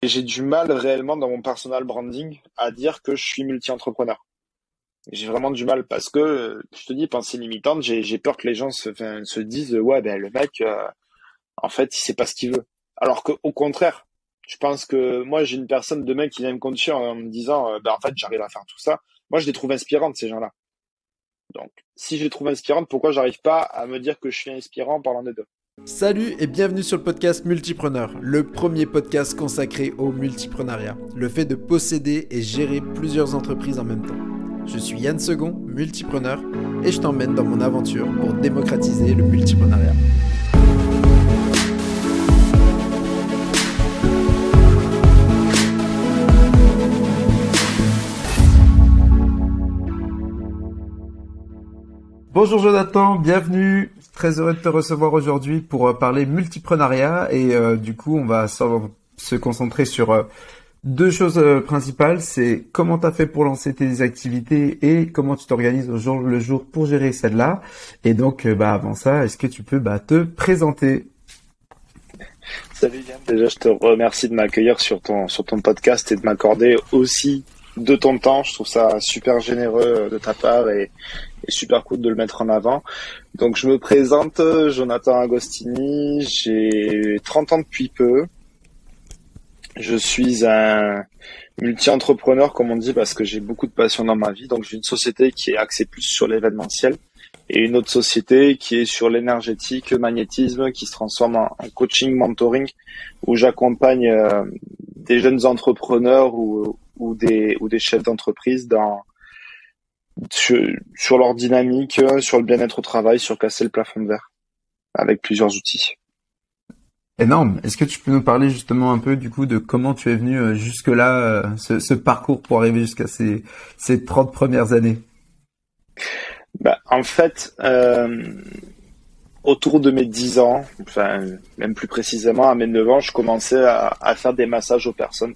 j'ai du mal réellement dans mon personal branding à dire que je suis multi-entrepreneur. J'ai vraiment du mal parce que, je te dis, pensée limitante, j'ai peur que les gens se disent, ouais, ben le mec, en fait, il sait pas ce qu'il veut. Alors que, au contraire, je pense que moi, j'ai une personne demain qui vient me conduire en me disant, ben en fait, j'arrive à faire tout ça. Moi, je les trouve inspirantes, ces gens-là. Donc, si je les trouve inspirantes, pourquoi j'arrive pas à me dire que je suis inspirant en parlant des deux? Salut et bienvenue sur le podcast Multipreneur, le premier podcast consacré au multipreneuriat, le fait de posséder et gérer plusieurs entreprises en même temps. Je suis Yann Second, multipreneur, et je t'emmène dans mon aventure pour démocratiser le multipreneuriat. Bonjour Jonathan, bienvenue. Très heureux de te recevoir aujourd'hui pour parler multipreneuriat et du coup on va se concentrer sur deux choses principales. C'est comment tu as fait pour lancer tes activités et comment tu t'organises au jour le jour pour gérer celle-là. Et donc avant ça, est-ce que tu peux te présenter? Salut Yann, déjà je te remercie de m'accueillir sur ton podcast et de m'accorder aussi de ton temps. Je trouve ça super généreux de ta part et super cool de le mettre en avant. Donc je me présente, Jonathan Agostini, j'ai 30 ans depuis peu. Je suis un multi-entrepreneur comme on dit parce que j'ai beaucoup de passion dans ma vie. Donc j'ai une société qui est axée plus sur l'événementiel et une autre société qui est sur l'énergétique, le magnétisme, qui se transforme en coaching, mentoring, où j'accompagne des jeunes entrepreneurs ou des chefs d'entreprise sur leur dynamique, sur le bien-être au travail, sur casser le plafond de verre, avec plusieurs outils. Énorme. Est-ce que tu peux nous parler justement un peu du coup de comment tu es venu jusque-là, ce parcours pour arriver jusqu'à ces 30 premières années? Bah, en fait, autour de mes 10 ans, enfin même plus précisément à mes 9 ans, je commençais à faire des massages aux personnes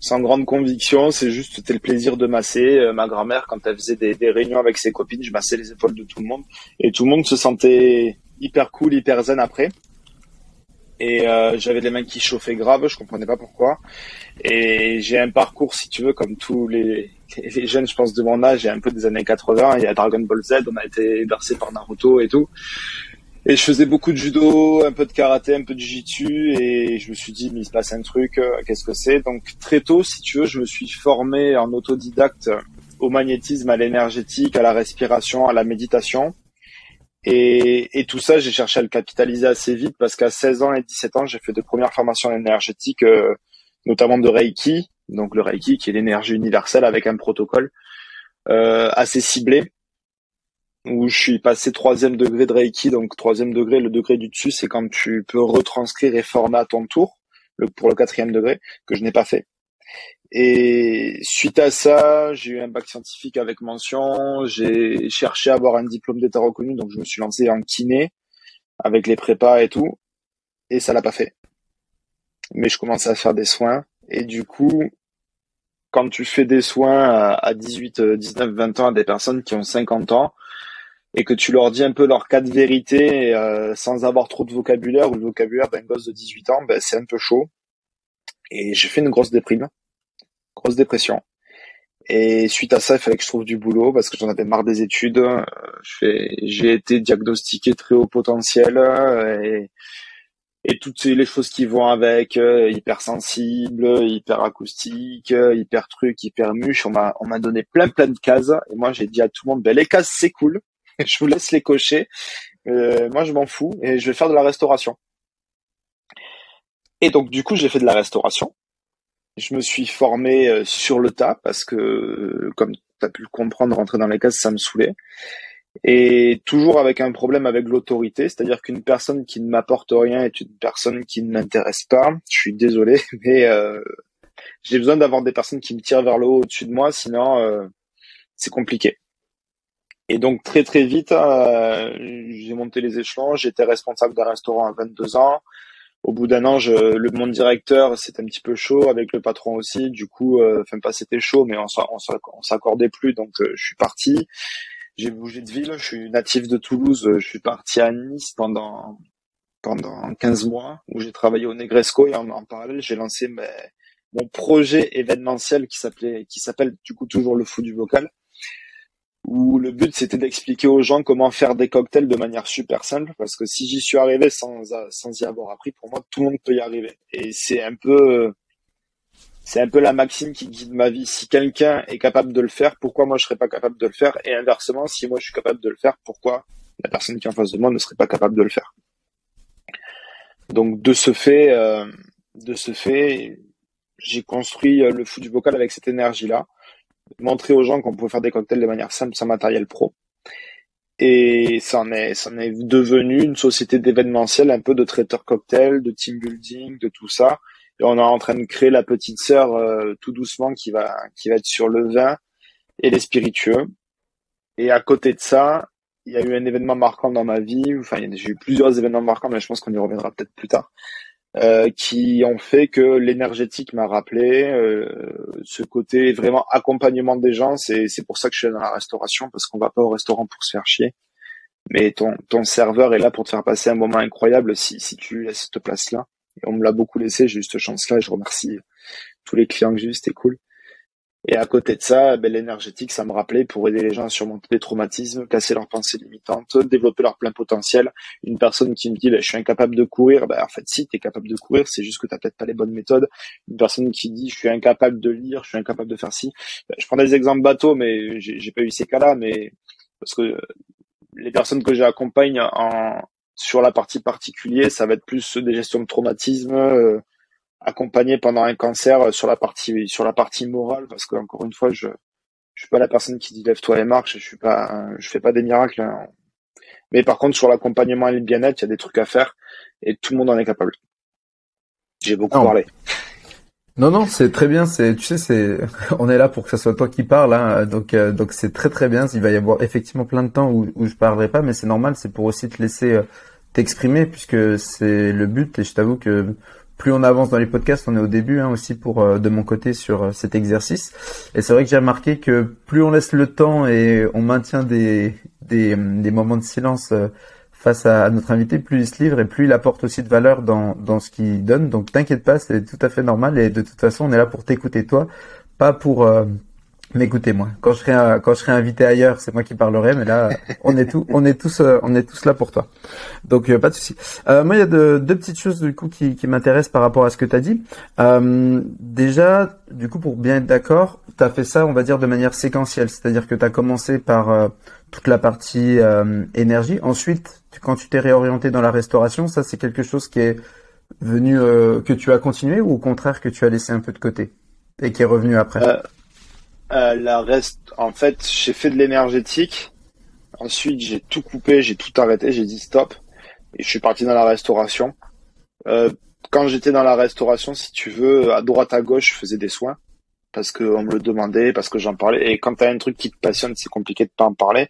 sans grande conviction. C'est juste, c'était le plaisir de masser. Ma grand-mère, quand elle faisait des réunions avec ses copines, je massais les épaules de tout le monde et tout le monde se sentait hyper cool, hyper zen après. Et j'avais les mains qui chauffaient grave, je comprenais pas pourquoi. Et j'ai un parcours, si tu veux, comme tous les jeunes, je pense, de mon âge, et un peu des années 80. Il y a Dragon Ball Z, on a été bercé par Naruto et tout. Et je faisais beaucoup de judo, un peu de karaté, un peu de jiu-jitsu, et je me suis dit, mais il se passe un truc, qu'est-ce que c'est? Donc très tôt, si tu veux, je me suis formé en autodidacte au magnétisme, à l'énergétique, à la respiration, à la méditation. Et tout ça, j'ai cherché à le capitaliser assez vite parce qu'à 16 ans et 17 ans, j'ai fait de premières formations énergétiques, notamment de Reiki. Donc le Reiki, qui est l'énergie universelle avec un protocole assez ciblé, où je suis passé troisième degré de Reiki. Donc troisième degré, le degré du dessus, c'est quand tu peux retranscrire et former à ton tour, pour le quatrième degré, que je n'ai pas fait. Et suite à ça, j'ai eu un bac scientifique avec mention. J'ai cherché à avoir un diplôme d'état reconnu, donc je me suis lancé en kiné avec les prépas et tout, et ça l'a pas fait. Mais je commençais à faire des soins, et du coup, quand tu fais des soins à 18, 19, 20 ans à des personnes qui ont 50 ans, et que tu leur dis un peu leur cas de vérité sans avoir trop de vocabulaire, ou le vocabulaire d'un gosse de 18 ans, ben, c'est un peu chaud. Et j'ai fait une grosse déprime, grosse dépression. Et suite à ça, il fallait que je trouve du boulot parce que j'en avais marre des études. J'ai été diagnostiqué très haut potentiel et toutes les choses qui vont avec, hypersensible, hyperacoustique, hyper truc, hyper muche. On m'a donné plein de cases et moi j'ai dit à tout le monde, ben les cases c'est cool, je vous laisse les cocher. Moi je m'en fous et je vais faire de la restauration. Et donc du coup j'ai fait de la restauration. Je me suis formé sur le tas parce que, comme tu as pu le comprendre, rentrer dans les cases, ça me saoulait. Et toujours avec un problème avec l'autorité, c'est-à-dire qu'une personne qui ne m'apporte rien est une personne qui ne m'intéresse pas. Je suis désolé, mais j'ai besoin d'avoir des personnes qui me tirent vers le haut au-dessus de moi, sinon c'est compliqué. Et donc très vite, j'ai monté les échelons, j'étais responsable d'un restaurant à 22 ans. Au bout d'un an, mon directeur, c'était un petit peu chaud avec le patron aussi. Du coup, enfin pas c'était chaud, mais on s'accordait plus. Donc je suis parti. J'ai bougé de ville. Je suis natif de Toulouse. Je suis parti à Nice pendant pendant 15 mois où j'ai travaillé au Negresco et en parallèle, j'ai lancé mon projet événementiel qui s'appelle du coup toujours le Fou du Bocal, où le but c'était d'expliquer aux gens comment faire des cocktails de manière super simple, parce que si j'y suis arrivé sans y avoir appris, pour moi tout le monde peut y arriver. Et c'est un peu la maxime qui guide ma vie. Si quelqu'un est capable de le faire, pourquoi moi je serais pas capable de le faire? Et inversement, si moi je suis capable de le faire, pourquoi la personne qui est en face de moi ne serait pas capable de le faire? Donc de ce fait, j'ai construit le Fou du Bocal avec cette énergie-là, montrer aux gens qu'on pouvait faire des cocktails de manière simple sans matériel pro. Et ça en est devenu une société d'événementiel, un peu de traiteur cocktail, de team building, de tout ça. Et on est en train de créer la petite sœur tout doucement qui va être sur le vin et les spiritueux. Et à côté de ça, il y a eu un événement marquant dans ma vie. Enfin, j'ai eu plusieurs événements marquants, mais je pense qu'on y reviendra peut-être plus tard, qui ont fait que l'énergétique m'a rappelé ce côté vraiment accompagnement des gens. C'est pour ça que je suis dans la restauration, parce qu'on va pas au restaurant pour se faire chier. Mais ton serveur est là pour te faire passer un moment incroyable si tu laisses cette place-là. Et on me l'a beaucoup laissé, j'ai eu cette chance-là, et je remercie tous les clients que j'ai eu, c'était cool. Et à côté de ça, l'énergétique, ça me rappelait pour aider les gens à surmonter des traumatismes, casser leurs pensées limitantes, développer leur plein potentiel. Une personne qui me dit, je suis incapable de courir, en fait, si, t'es capable de courir, c'est juste que t'as peut-être pas les bonnes méthodes. Une personne qui dit, je suis incapable de lire, je suis incapable de faire ci. Je prends des exemples bateaux, mais j'ai pas eu ces cas-là, mais parce que les personnes que j'accompagne sur la partie particulier, ça va être plus des gestions de traumatisme, accompagné pendant un cancer sur la partie morale, parce que encore une fois, je suis pas la personne qui dit lève-toi et marche, je fais pas des miracles, hein. Mais par contre, sur l'accompagnement et le bien-être, il y a des trucs à faire et tout le monde en est capable. J'ai beaucoup parlé. Non, non, c'est très bien. Tu sais, on est là pour que ce soit toi qui parles, hein. Donc c'est très très bien. Il va y avoir effectivement plein de temps où je parlerai pas, mais c'est normal. C'est pour aussi te laisser t'exprimer, puisque c'est le but. Et je t'avoue que plus on avance dans les podcasts, on est au début, hein, aussi pour de mon côté sur cet exercice. Et c'est vrai que j'ai remarqué que plus on laisse le temps et on maintient des moments de silence face à notre invité, plus il se livre et plus il apporte aussi de valeur dans ce qu'il donne. Donc t'inquiète pas, c'est tout à fait normal et de toute façon on est là pour t'écouter toi, pas pour m'écouter moi. Quand je serai invité ailleurs, c'est moi qui parlerai, mais là on est tous là pour toi. Donc pas de souci. Moi il y a deux petites choses du coup qui m'intéressent par rapport à ce que t'as dit. Déjà, du coup pour bien être d'accord, t'as fait ça on va dire de manière séquentielle, c'est-à-dire que t'as commencé par toute la partie énergie. Ensuite, quand tu t'es réorienté dans la restauration, ça c'est quelque chose qui est venu que tu as continué ou au contraire que tu as laissé un peu de côté et qui est revenu après? En fait, j'ai fait de l'énergétique. Ensuite, j'ai tout coupé, j'ai tout arrêté, j'ai dit stop et je suis parti dans la restauration. Quand j'étais dans la restauration, si tu veux, à droite à gauche, je faisais des soins parce qu'on me le demandait, parce que j'en parlais. Et quand t'as un truc qui te passionne, c'est compliqué de pas en parler.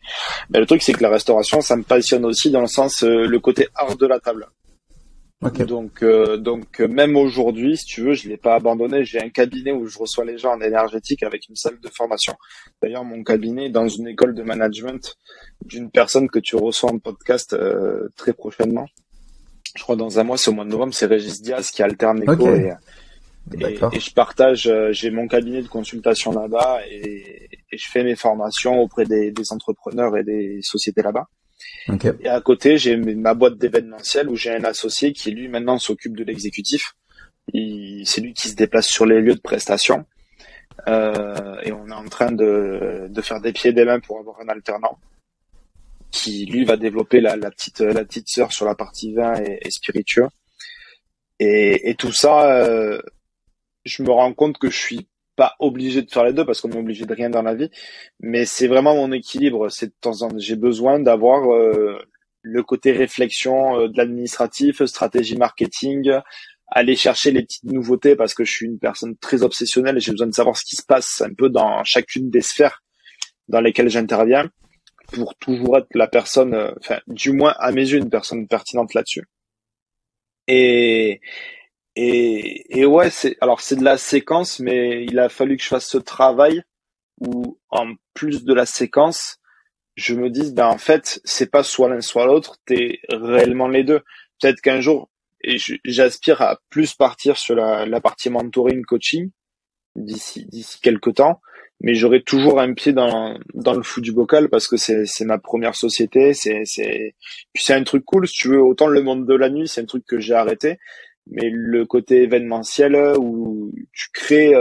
Mais le truc, c'est que la restauration, ça me passionne aussi dans le sens le côté art de la table. Okay. Donc même aujourd'hui, si tu veux, je l'ai pas abandonné. J'ai un cabinet où je reçois les gens en énergétique avec une salle de formation. D'ailleurs, mon cabinet est dans une école de management d'une personne que tu reçois en podcast très prochainement. Je crois dans un mois, c'est au mois de novembre, c'est Régis Diaz qui alterne éco. Okay. Et je partage, j'ai mon cabinet de consultation là-bas et je fais mes formations auprès des entrepreneurs et des sociétés là-bas. Okay. Et à côté, j'ai ma boîte d'événementiel où j'ai un associé qui, lui, maintenant s'occupe de l'exécutif. C'est lui qui se déplace sur les lieux de prestation. Et on est en train de faire des pieds et des mains pour avoir un alternant qui, lui, va développer la petite sœur sur la partie vin et spiritueux. Et tout ça, je me rends compte que je suis pas obligé de faire les deux parce qu'on est obligé de rien dans la vie, mais c'est vraiment mon équilibre. C'est de temps en temps, j'ai besoin d'avoir le côté réflexion de l'administratif, stratégie marketing, aller chercher les petites nouveautés parce que je suis une personne très obsessionnelle et j'ai besoin de savoir ce qui se passe un peu dans chacune des sphères dans lesquelles j'interviens pour toujours être la personne, enfin du moins à mes yeux, une personne pertinente là-dessus. Et ouais, c'est de la séquence, mais il a fallu que je fasse ce travail où, en plus de la séquence, je me dise, en fait, c'est pas soit l'un soit l'autre, t'es réellement les deux. peut-être qu'un jour, et j'aspire à plus partir sur la partie mentoring, coaching d'ici quelques temps, mais j'aurai toujours un pied dans le foot du bocal parce que c'est ma première société, puis c'est un truc cool si tu veux. Autant le monde de la nuit, c'est un truc que j'ai arrêté, mais le côté événementiel où tu crées,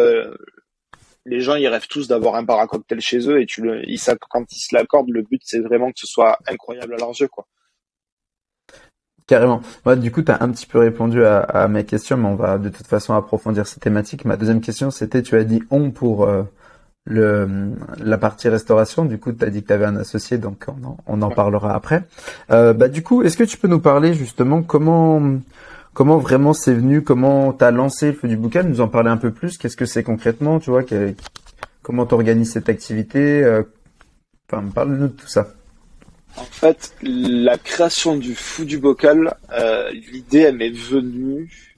les gens ils rêvent tous d'avoir un bar à cocktail chez eux et quand ils se l'accordent, le but c'est vraiment que ce soit incroyable à leurs yeux, quoi. Carrément. Ouais, du coup, tu as un petit peu répondu à mes questions, mais on va de toute façon approfondir ces thématiques. Ma deuxième question, c'était, tu as dit on pour la partie restauration. Du coup, tu as dit que tu avais un associé, donc on en Ouais. parlera après. Du coup, est-ce que tu peux nous parler justement comment vraiment c'est venu, comment tu as lancé le Feu du Boucan, nous en parler un peu plus. Qu'est-ce que c'est concrètement, tu vois, comment tu organises cette activité, enfin, parle-nous de tout ça. En fait, la création du fou du bocal, l'idée elle m'est venue.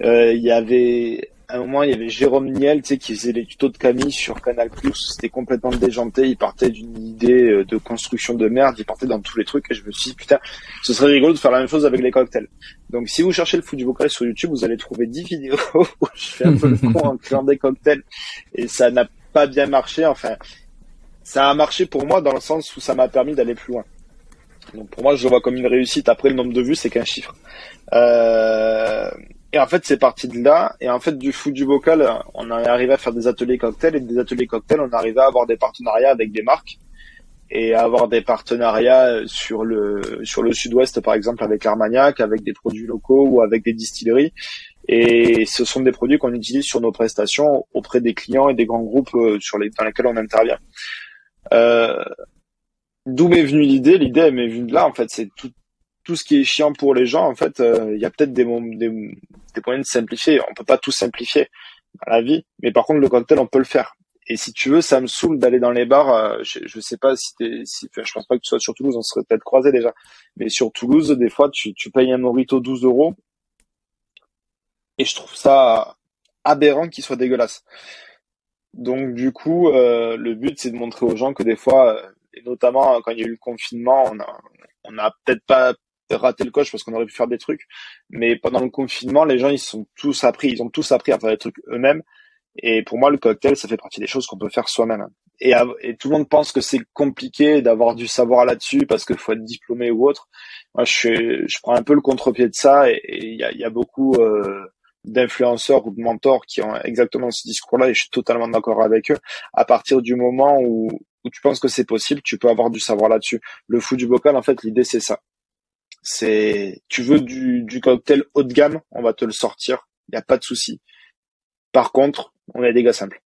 Il y avait à un moment, il y avait Jérôme Niel, tu sais, qui faisait les tutos de Camille sur Canal+. C'était complètement déjanté. Il partait d'une idée de construction de merde. Il partait dans tous les trucs. Et je me suis dit, putain, ce serait rigolo de faire la même chose avec les cocktails. Donc, si vous cherchez le fou du bocal sur YouTube, vous allez trouver 10 vidéos où je fais un peu le con en créant des cocktails. Et ça n'a pas bien marché. Enfin, ça a marché pour moi dans le sens où ça m'a permis d'aller plus loin. Donc, pour moi, je le vois comme une réussite. Après, le nombre de vues, c'est qu'un chiffre. Euh, et en fait, c'est parti de là. Et en fait, du foot du bocal, on est arrivé à faire des ateliers cocktails. Et des ateliers cocktails, on arrivait à avoir des partenariats avec des marques et à avoir des partenariats sur le sud-ouest, par exemple, avec Armagnac, avec des produits locaux ou avec des distilleries. Et ce sont des produits qu'on utilise sur nos prestations auprès des clients et des grands groupes dans lesquels on intervient. Euh, D'où m'est venue l'idée? L'idée, elle m'est venue de là, en fait. C'est tout ce qui est chiant pour les gens, en fait, il y a peut-être des moyens de simplifier. On peut pas tout simplifier dans la vie, mais par contre, le cocktail, on peut le faire. Et si tu veux, ça me saoule d'aller dans les bars. Je sais pas enfin, je pense pas que tu sois sur Toulouse, on serait peut-être croisés déjà. Mais sur Toulouse, des fois, tu payes un mojito 12 euros, et je trouve ça aberrant qu'il soit dégueulasse. Donc, du coup, le but, c'est de montrer aux gens que des fois, et notamment quand il y a eu le confinement, on a peut-être pas raté le coche parce qu'on aurait pu faire des trucs, mais pendant le confinement, les gens ils ont tous appris à faire des trucs eux-mêmes. Et pour moi, le cocktail, ça fait partie des choses qu'on peut faire soi-même. Et tout le monde pense que c'est compliqué d'avoir du savoir là-dessus parce qu'il faut être diplômé ou autre. Moi, je prends un peu le contre-pied de ça et il y a beaucoup d'influenceurs ou de mentors qui ont exactement ce discours-là et je suis totalement d'accord avec eux. À partir du moment où tu penses que c'est possible, tu peux avoir du savoir là-dessus. Le fou du bocal, en fait, l'idée c'est ça. Tu veux du cocktail haut de gamme, on va te le sortir, il n'y a pas de souci. Par contre, on est des gars simples.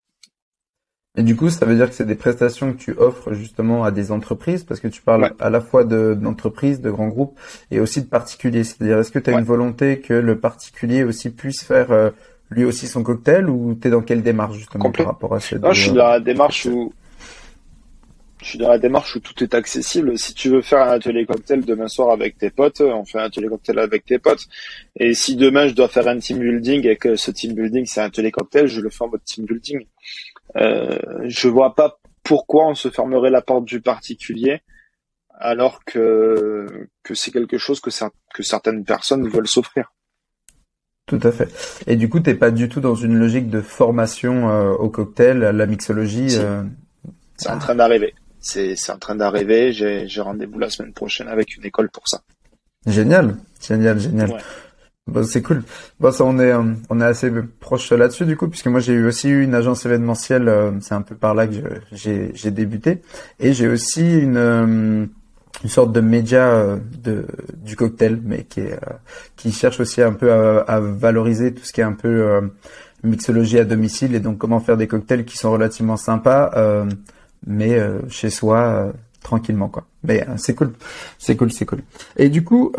Et du coup, ça veut dire que c'est des prestations que tu offres justement à des entreprises, parce que tu parles Ouais, à la fois d'entreprises, de grands groupes, et aussi de particuliers. C'est-à-dire, est-ce que tu as ouais. une volonté que le particulier aussi puisse faire lui aussi son cocktail, ou tu es dans quelle démarche justement par Complet. rapport à ces Non, deux je suis dans la démarche où tout est accessible. Si tu veux faire un atelier cocktail demain soir avec tes potes, on fait un atelier cocktail avec tes potes. Et si demain je dois faire un team building et que ce team building c'est un atelier cocktail, je le fais en mode team building. Je vois pas pourquoi on se fermerait la porte du particulier alors que c'est quelque chose que certaines personnes veulent s'offrir. Tout à fait. Et du coup, t'es pas du tout dans une logique de formation au cocktail, à la mixologie. Si, c'est en train d'arriver. C'est en train d'arriver. J'ai rendez-vous la semaine prochaine avec une école pour ça. Génial, génial, génial. Ouais. Bon, c'est cool. Bon, ça, on est assez proche là-dessus, du coup, puisque moi, j'ai eu aussi eu une agence événementielle, c'est un peu par là que j'ai débuté. Et j'ai aussi une sorte de média, du cocktail, mais qui cherche aussi un peu à valoriser tout ce qui est un peu, mixologie à domicile et donc comment faire des cocktails qui sont relativement sympas, mais chez soi, tranquillement, quoi. Mais c'est cool. C'est cool, c'est cool. Et du coup,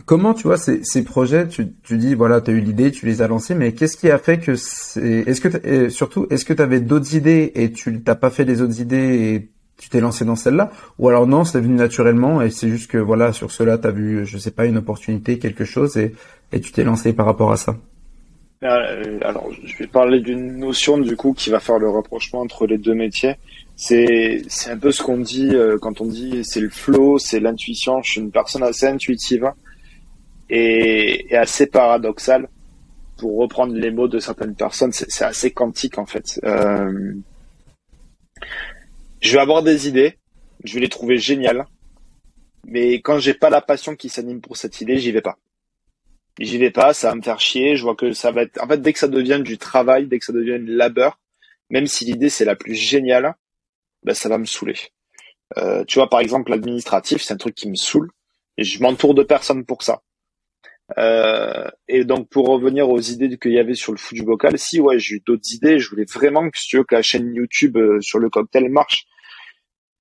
comment tu vois ces projets, tu dis voilà, tu as eu l'idée, tu les as lancés, mais qu'est-ce qui a fait que surtout est-ce que tu avais d'autres idées et tu t'as pas fait les autres idées et tu t'es lancé dans celle-là, ou alors non, c'est venu naturellement et c'est juste que voilà, sur cela tu as vu, je sais pas, une opportunité, quelque chose et tu t'es lancé par rapport à ça. Alors, je vais parler d'une notion du coup qui va faire le rapprochement entre les deux métiers. C'est un peu ce qu'on dit quand on dit c'est le flow, c'est l'intuition. Je suis une personne assez intuitive et assez paradoxale. Pour reprendre les mots de certaines personnes, c'est assez quantique en fait. Je vais avoir des idées, je vais les trouver géniales, mais quand j'ai pas la passion qui s'anime pour cette idée, j'y vais pas. J'y vais pas, ça va me faire chier. Je vois que ça va être. En fait, dès que ça devient du travail, dès que ça devient une labeur, même si l'idée c'est la plus géniale, ben ça va me saouler. Tu vois, par exemple, l'administratif, c'est un truc qui me saoule et je m'entoure de personnes pour ça. Et donc, pour revenir aux idées qu'il y avait sur le foot du bocal, si ouais, j'ai eu d'autres idées. Je voulais vraiment que, si tu veux, que la chaîne YouTube sur le cocktail marche,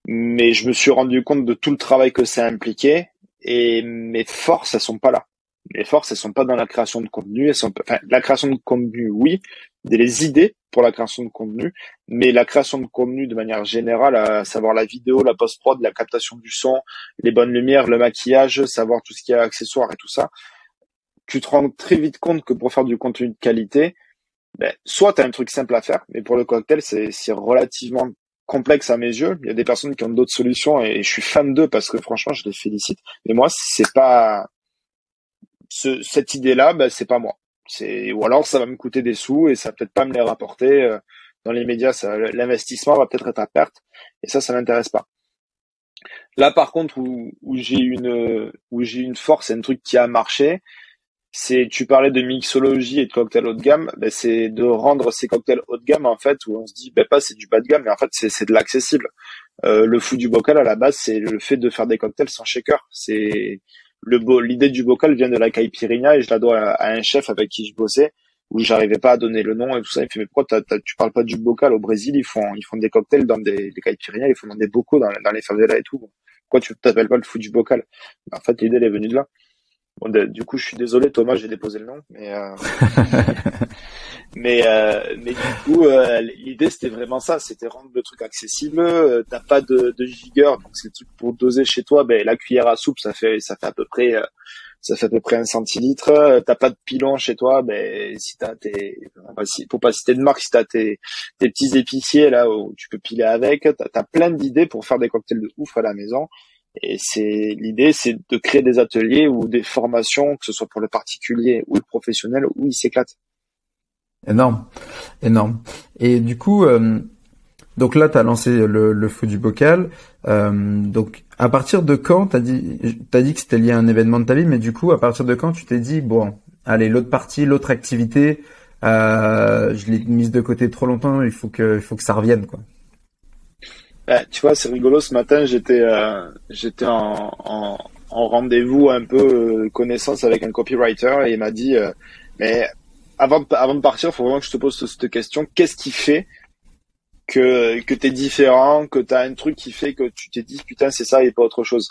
mais je me suis rendu compte de tout le travail que ça impliquait et mes forces, elles sont pas là. Les forces, elles sont pas dans la création de contenu, enfin, la création de contenu, oui, les idées pour la création de contenu, mais la création de contenu de manière générale, à savoir la vidéo, la post-prod, la captation du son, les bonnes lumières, le maquillage, savoir tout ce qui est accessoires et tout ça, tu te rends très vite compte que pour faire du contenu de qualité, ben, soit tu as un truc simple à faire, mais pour le cocktail, c'est relativement complexe à mes yeux. Il y a des personnes qui ont d'autres solutions et je suis fan d'eux parce que franchement, je les félicite. Mais moi, c'est pas cette idée-là, ben, c'est pas moi. Ou alors ça va me coûter des sous et ça va peut-être pas me les rapporter dans les médias. L'investissement va peut-être être à perte et ça m'intéresse pas. Là, par contre, où j'ai une force et un truc qui a marché, tu parlais de mixologie et de cocktails haut de gamme, ben c'est de rendre ces cocktails haut de gamme en fait où on se dit ben pas c'est du bas de gamme mais en fait c'est de l'accessible. Le fou du bocal à la base c'est le fait de faire des cocktails sans shaker. L'idée du bocal vient de la caipirinha et je la dois à un chef avec qui je bossais où j'arrivais pas à donner le nom et tout ça. Il me fait mais pourquoi tu parles pas du bocal au Brésil ils font des cocktails dans des caipirinhas, ils font dans des bocaux dans les favelas et tout. Pourquoi tu t'appelles pas le fou du bocal? En fait l'idée elle est venue de là. Bon, du coup, je suis désolé, Thomas, j'ai déposé le nom, mais du coup, l'idée c'était vraiment ça, c'était rendre le truc accessible. T'as pas de gigueur, donc c'est le truc pour doser chez toi. Ben la cuillère à soupe, ça fait à peu près 1 centilitre. T'as pas de pilon chez toi, ben si t'as faut pas citer de marque, si t'as tes petits épiciers là où tu peux piler avec, t'as plein d'idées pour faire des cocktails de ouf à la maison. Et l'idée, c'est de créer des ateliers ou des formations, que ce soit pour le particulier ou le professionnel, où ils s'éclatent. Énorme, énorme. Et du coup, donc là, t'as lancé le feu du bocal. Donc, à partir de quand t'as dit que c'était lié à un événement de ta vie, mais du coup, à partir de quand tu t'es dit, bon, allez, l'autre partie, l'autre activité, je l'ai mise de côté trop longtemps, il faut que ça revienne, quoi. Tu vois, c'est rigolo. Ce matin, j'étais en rendez-vous un peu connaissance avec un copywriter et il m'a dit, mais avant de partir, il faut vraiment que je te pose cette question. Qu'est-ce qui fait que t'es différent, que t'as un truc qui fait que tu t'es dit putain c'est ça et pas autre chose.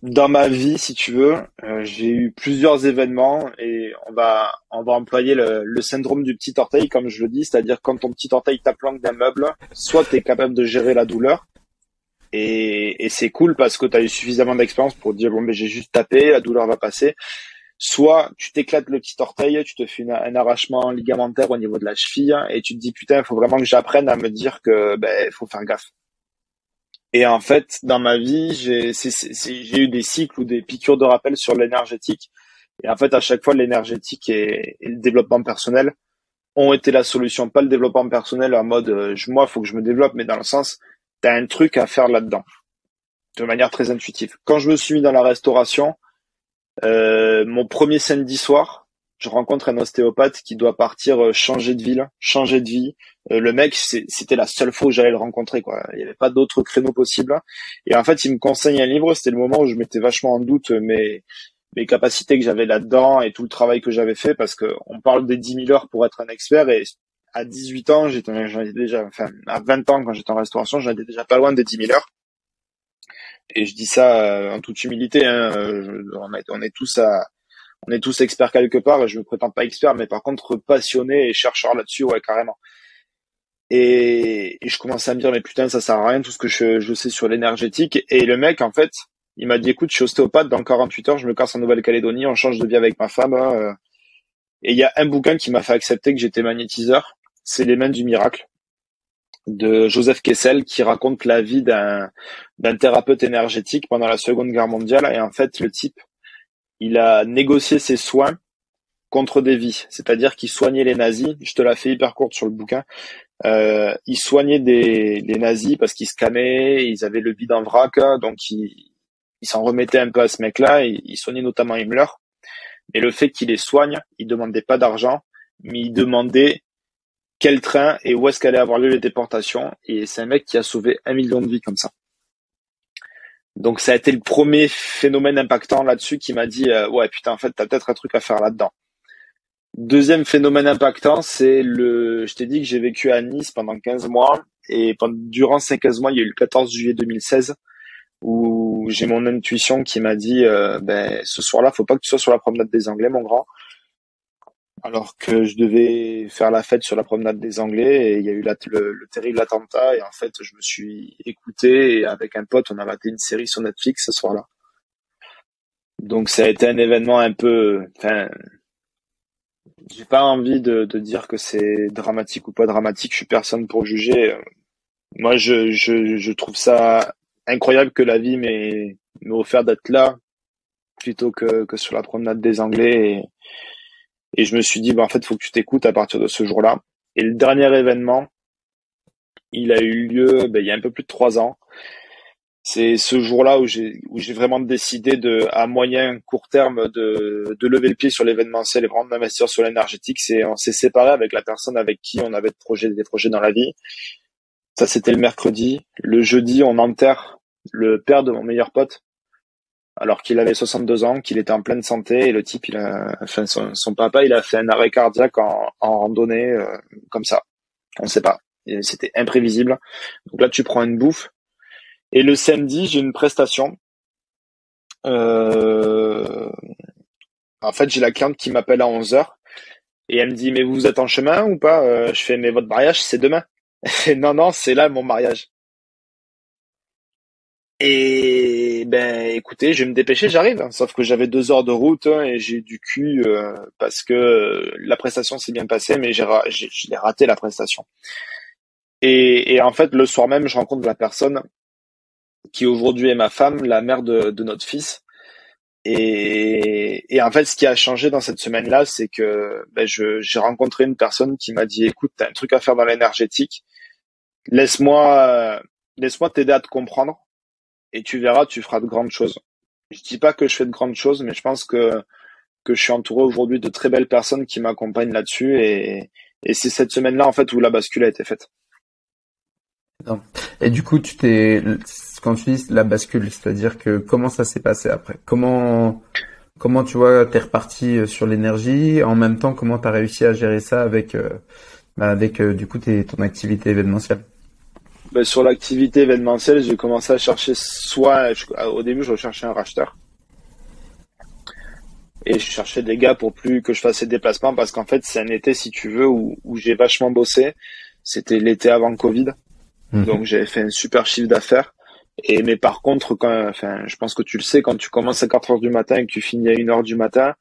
Dans ma vie, si tu veux, j'ai eu plusieurs événements et on va employer le syndrome du petit orteil comme je le dis, c'est-à-dire quand ton petit orteil tape l'angle d'un meuble, soit tu es capable de gérer la douleur et c'est cool parce que tu as eu suffisamment d'expérience pour dire bon ben j'ai juste tapé, la douleur va passer. Soit tu t'éclates le petit orteil, tu te fais un arrachement ligamentaire au niveau de la cheville et tu te dis putain, il faut vraiment que j'apprenne à me dire que ben faut faire gaffe. Et en fait, dans ma vie, j'ai eu des cycles ou des piqûres de rappel sur l'énergétique. Et en fait, à chaque fois, l'énergétique et le développement personnel ont été la solution. Pas le développement personnel en mode moi, faut que je me développe, mais dans le sens, t'as un truc à faire là-dedans, de manière très intuitive. Quand je me suis mis dans la restauration, mon premier samedi soir, je rencontre un ostéopathe qui doit partir changer de ville, changer de vie. Le mec, c'était la seule fois où j'allais le rencontrer, quoi. Il n'y avait pas d'autre créneau possible. Et en fait, il me conseille un livre. C'était le moment où je mettais vachement en doute mes capacités que j'avais là-dedans et tout le travail que j'avais fait, parce que on parle des 10 000 heures pour être un expert. Et à 18 ans, j'en étais déjà, enfin, à 20 ans, quand j'étais en restauration, j'en étais déjà pas loin des 10 000 heures. Et je dis ça en toute humilité, hein. On est tous experts quelque part. Je me prétends pas expert, mais par contre passionné et chercheur là-dessus, ouais, carrément. Et je commençais à me dire, mais putain, ça sert à rien tout ce que je sais sur l'énergétique. Et le mec, en fait, il m'a dit, écoute, je suis ostéopathe, dans 48 heures, je me casse en Nouvelle-Calédonie, on change de vie avec ma femme. Et il y a un bouquin qui m'a fait accepter que j'étais magnétiseur, c'est Les Mains du Miracle de Joseph Kessel, qui raconte la vie d'un thérapeute énergétique pendant la Seconde Guerre mondiale. Et en fait, le type, il a négocié ses soins contre des vies, c'est-à-dire qu'il soignait les nazis. Je te la fais hyper courte sur le bouquin. Il soignait les nazis parce qu'ils scamaient, ils avaient le bide en vrac, donc il s'en remettait un peu à ce mec-là. Il soignait notamment Himmler. Et le fait qu'il les soigne, il demandait pas d'argent, mais il demandait quel train et où est-ce qu'allaient avoir lieu les déportations. Et c'est un mec qui a sauvé 1 million de vies comme ça. Donc ça a été le premier phénomène impactant là-dessus qui m'a dit ouais putain, en fait t'as peut-être un truc à faire là-dedans. Deuxième phénomène impactant, c'est je t'ai dit que j'ai vécu à Nice pendant 15 mois, et durant ces 15 mois, il y a eu le 14 juillet 2016 où j'ai mon intuition qui m'a dit ce soir-là, faut pas que tu sois sur la promenade des Anglais, mon grand. Alors que je devais faire la fête sur la promenade des Anglais, et il y a eu le terrible attentat, et en fait je me suis écouté, et avec un pote on a maté une série sur Netflix ce soir-là. Donc ça a été un événement un peu, enfin, j'ai pas envie de dire que c'est dramatique ou pas dramatique, je suis personne pour juger. Moi je trouve ça incroyable que la vie m'ait offert d'être là plutôt que sur la promenade des Anglais, et je me suis dit, en fait, faut que tu t'écoutes à partir de ce jour-là. Et le dernier événement, il a eu lieu, il y a un peu plus de 3 ans. C'est ce jour-là où j'ai vraiment décidé à moyen, court terme de lever le pied sur l'événementiel et vraiment d'investir sur l'énergétique. On s'est séparé avec la personne avec qui on avait des projets dans la vie. Ça, c'était le mercredi. Le jeudi, on enterre le père de mon meilleur pote, alors qu'il avait 62 ans, qu'il était en pleine santé, et le type, son papa, il a fait un arrêt cardiaque en randonnée, comme ça. On sait pas. Et c'était imprévisible. Donc là, tu prends une bouffe. Et le samedi, j'ai une prestation. En fait, j'ai la cliente qui m'appelle à 11h, et elle me dit, mais vous êtes en chemin ou pas? Je fais, mais votre mariage, c'est demain. Elle fait, non, c'est là mon mariage. Et écoutez, je vais me dépêcher, j'arrive. Sauf que j'avais 2 heures de route, et j'ai du cul parce que la prestation s'est bien passée, mais je l'ai raté la prestation. Et en fait, le soir même, je rencontre la personne qui aujourd'hui est ma femme, la mère de notre fils. Et en fait, ce qui a changé dans cette semaine-là, c'est que j'ai rencontré une personne qui m'a dit, écoute, t'as un truc à faire dans l'énergétique, laisse-moi t'aider à te comprendre. Et tu verras, tu feras de grandes choses. Je dis pas que je fais de grandes choses, mais je pense que je suis entouré aujourd'hui de très belles personnes qui m'accompagnent là-dessus, et c'est cette semaine-là, en fait, où la bascule a été faite. Non. Et du coup, quand tu dis la bascule, c'est-à-dire que comment ça s'est passé après? Comment tu vois, t'es reparti sur l'énergie, en même temps, comment t'as réussi à gérer ça avec du coup, ton activité événementielle? Sur l'activité événementielle, j'ai commencé à chercher au début, je recherchais un racheteur. Et je cherchais des gars pour plus que je fasse ces déplacements, parce qu'en fait, c'est un été, si tu veux, où j'ai vachement bossé. C'était l'été avant Covid. Donc, j'avais fait un super chiffre d'affaires. Mais par contre, je pense que tu le sais, quand tu commences à 4 heures du matin et que tu finis à 1 heure du matin,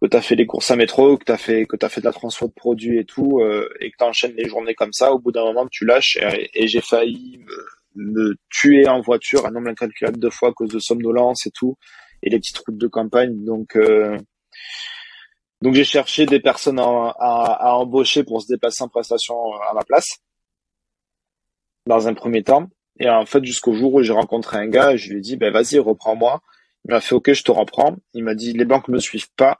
que t'as fait les courses à métro, que t'as fait de la transfert de produits et tout, et que t'enchaînes les journées comme ça, au bout d'un moment, tu lâches, et j'ai failli me tuer en voiture un nombre incalculable de fois à cause de somnolence et tout, et les petites routes de campagne. Donc j'ai cherché des personnes à embaucher pour se déplacer en prestation à ma place, dans un premier temps. Et en fait, jusqu'au jour où j'ai rencontré un gars, et je lui ai dit, vas-y, reprends-moi. Il m'a fait, ok, je te reprends. Il m'a dit, les banques me suivent pas.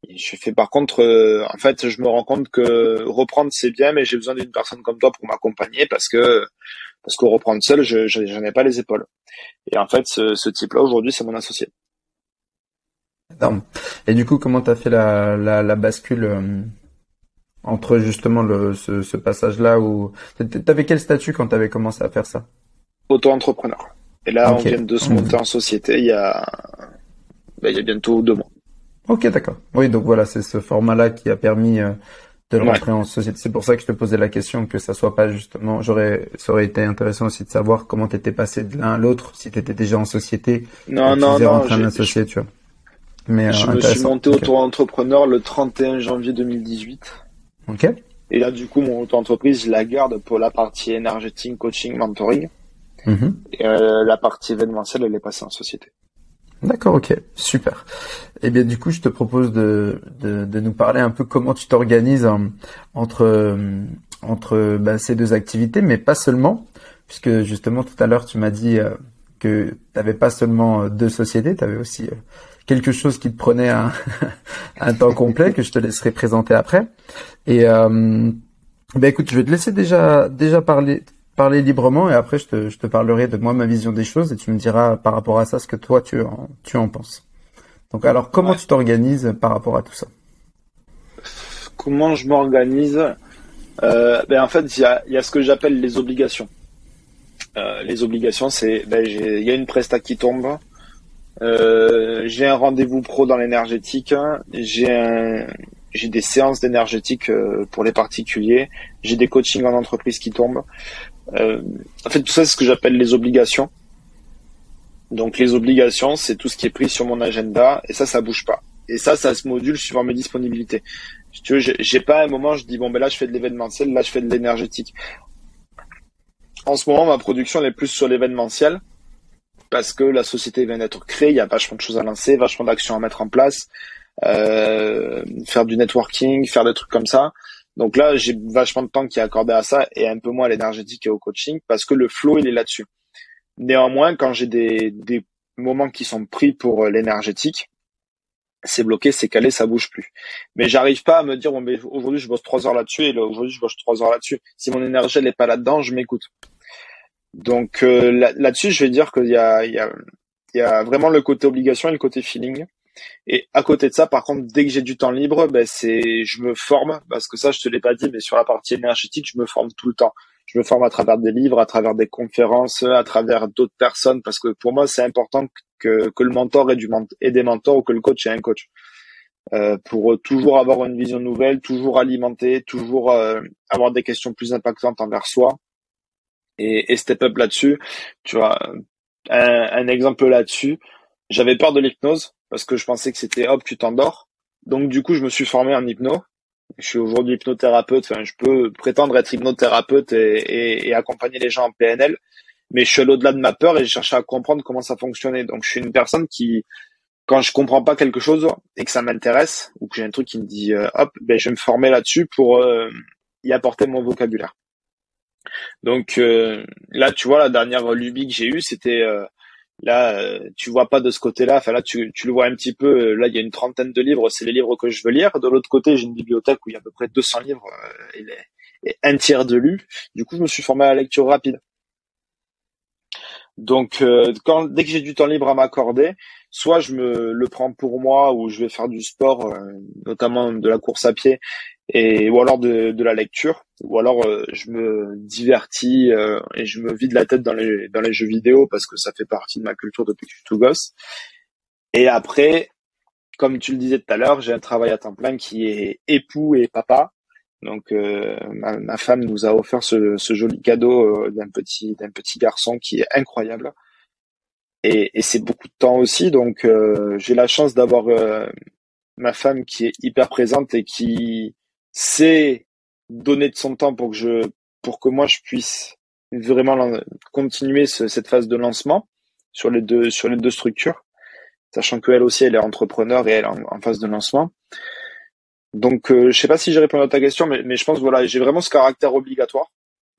Et je fais, par contre, en fait, je me rends compte que reprendre, c'est bien, mais j'ai besoin d'une personne comme toi pour m'accompagner, parce que reprendre seul, j'en ai pas les épaules. Et en fait, ce type-là, aujourd'hui, c'est mon associé. Non. Et du coup, comment t'as fait la bascule entre justement ce passage-là où t'avais quel statut quand t'avais commencé à faire ça? Auto-entrepreneur. Et là, Ok. on vient de se monter en société il y a bientôt 2 mois. Ok, d'accord. Oui, donc voilà, c'est ce format-là qui a permis de rentrer en société. C'est pour ça que je te posais la question, que ça soit pas justement. Ça aurait été intéressant aussi de savoir comment t'étais passé de l'un à l'autre, si t'étais déjà en société, Non, tu non, faisais non. rentrer un associé, tu vois. Mais Je me suis intéressant. monté Ok. auto-entrepreneur le 31 janvier 2018. Ok. Et là, du coup, mon auto-entreprise, je la garde pour la partie énergétique, coaching, mentoring. Mhm. Et la partie événementielle, elle est passée en société. D'accord, ok, super. Eh bien, du coup, je te propose de nous parler un peu comment tu t'organises entre ces deux activités, mais pas seulement, puisque justement tout à l'heure tu m'as dit que tu n'avais pas seulement deux sociétés, tu avais aussi quelque chose qui te prenait un temps complet que je te laisserai présenter après. Et ben écoute, je vais te laisser déjà parler librement et après je te parlerai de moi ma vision des choses et tu me diras par rapport à ça ce que toi tu en penses. Donc alors comment Ouais. tu t'organises par rapport à tout ça? Comment je m'organise? En fait, il y a ce que j'appelle les obligations. Les obligations, c'est, il y a une presta qui tombe, j'ai un rendez-vous pro dans l'énergétique, j'ai des séances d'énergétique pour les particuliers, j'ai des coachings en entreprise qui tombent. En fait, tout ça, c'est ce que j'appelle les obligations. Donc, les obligations, c'est tout ce qui est pris sur mon agenda, et ça bouge pas. Et ça se module suivant mes disponibilités. Si tu veux, j'ai pas un moment, je dis, bon, là, je fais de l'événementiel, là, je fais de l'énergétique. En ce moment, ma production, elle est plus sur l'événementiel, parce que la société vient d'être créée, il y a vachement de choses à lancer, vachement d'actions à mettre en place, faire du networking, faire des trucs comme ça. Donc là, j'ai vachement de temps qui est accordé à ça et un peu moins à l'énergétique et au coaching parce que le flow, il est là-dessus. Néanmoins, quand j'ai des moments qui sont pris pour l'énergétique, c'est bloqué, c'est calé, ça bouge plus. Mais j'arrive pas à me dire, bon, mais aujourd'hui, je bosse 3 heures là-dessus et aujourd'hui, je bosse 3 heures là-dessus. Si mon énergie, elle est pas là-dedans, je m'écoute. Donc là-dessus, je vais dire qu'il y a vraiment le côté obligation et le côté feeling. Et à côté de ça, par contre, dès que j'ai du temps libre, je me forme, parce que ça, je te l'ai pas dit, mais sur la partie énergétique, je me forme tout le temps. Je me forme à travers des livres, à travers des conférences, à travers d'autres personnes, parce que pour moi, c'est important que le mentor ait des mentors ou que le coach ait un coach. Pour toujours avoir une vision nouvelle, toujours alimenter, toujours avoir des questions plus impactantes envers soi et step up là-dessus. Tu vois, un exemple là-dessus, j'avais peur de l'hypnose parce que je pensais que c'était hop, tu t'endors. Donc du coup, je me suis formé en hypno. Je suis aujourd'hui hypnothérapeute. Enfin, je peux prétendre être hypnothérapeute et accompagner les gens en PNL, mais je suis allé au-delà de ma peur et je cherchais à comprendre comment ça fonctionnait. Donc je suis une personne qui, quand je comprends pas quelque chose et que ça m'intéresse ou que j'ai un truc qui me dit hop, je vais me former là-dessus pour y apporter mon vocabulaire. Donc là, tu vois, la dernière lubie que j'ai eue, c'était tu vois pas de ce côté-là. Enfin là, tu le vois un petit peu. Là, il y a une trentaine de livres. C'est les livres que je veux lire. De l'autre côté, j'ai une bibliothèque où il y a à peu près 200 livres et un tiers de lus. Du coup, je me suis formé à la lecture rapide. Donc, dès que j'ai du temps libre à m'accorder, soit je me le prends pour moi ou je vais faire du sport, notamment de la course à pied, ou alors de la lecture, ou alors je me divertis et je me vide la tête dans les jeux vidéo parce que ça fait partie de ma culture depuis que je suis tout gosse. Et après, comme tu le disais tout à l'heure, j'ai un travail à temps plein qui est époux et papa. Donc ma femme nous a offert ce joli cadeau d'un petit garçon qui est incroyable. Et c'est beaucoup de temps aussi, donc j'ai la chance d'avoir ma femme qui est hyper présente et qui sait donner de son temps pour que moi je puisse vraiment continuer cette phase de lancement sur les deux structures, sachant qu'elle aussi elle est entrepreneur et elle est en phase de lancement. Donc je sais pas si j'ai répondu à ta question, mais je pense voilà, j'ai vraiment ce caractère obligatoire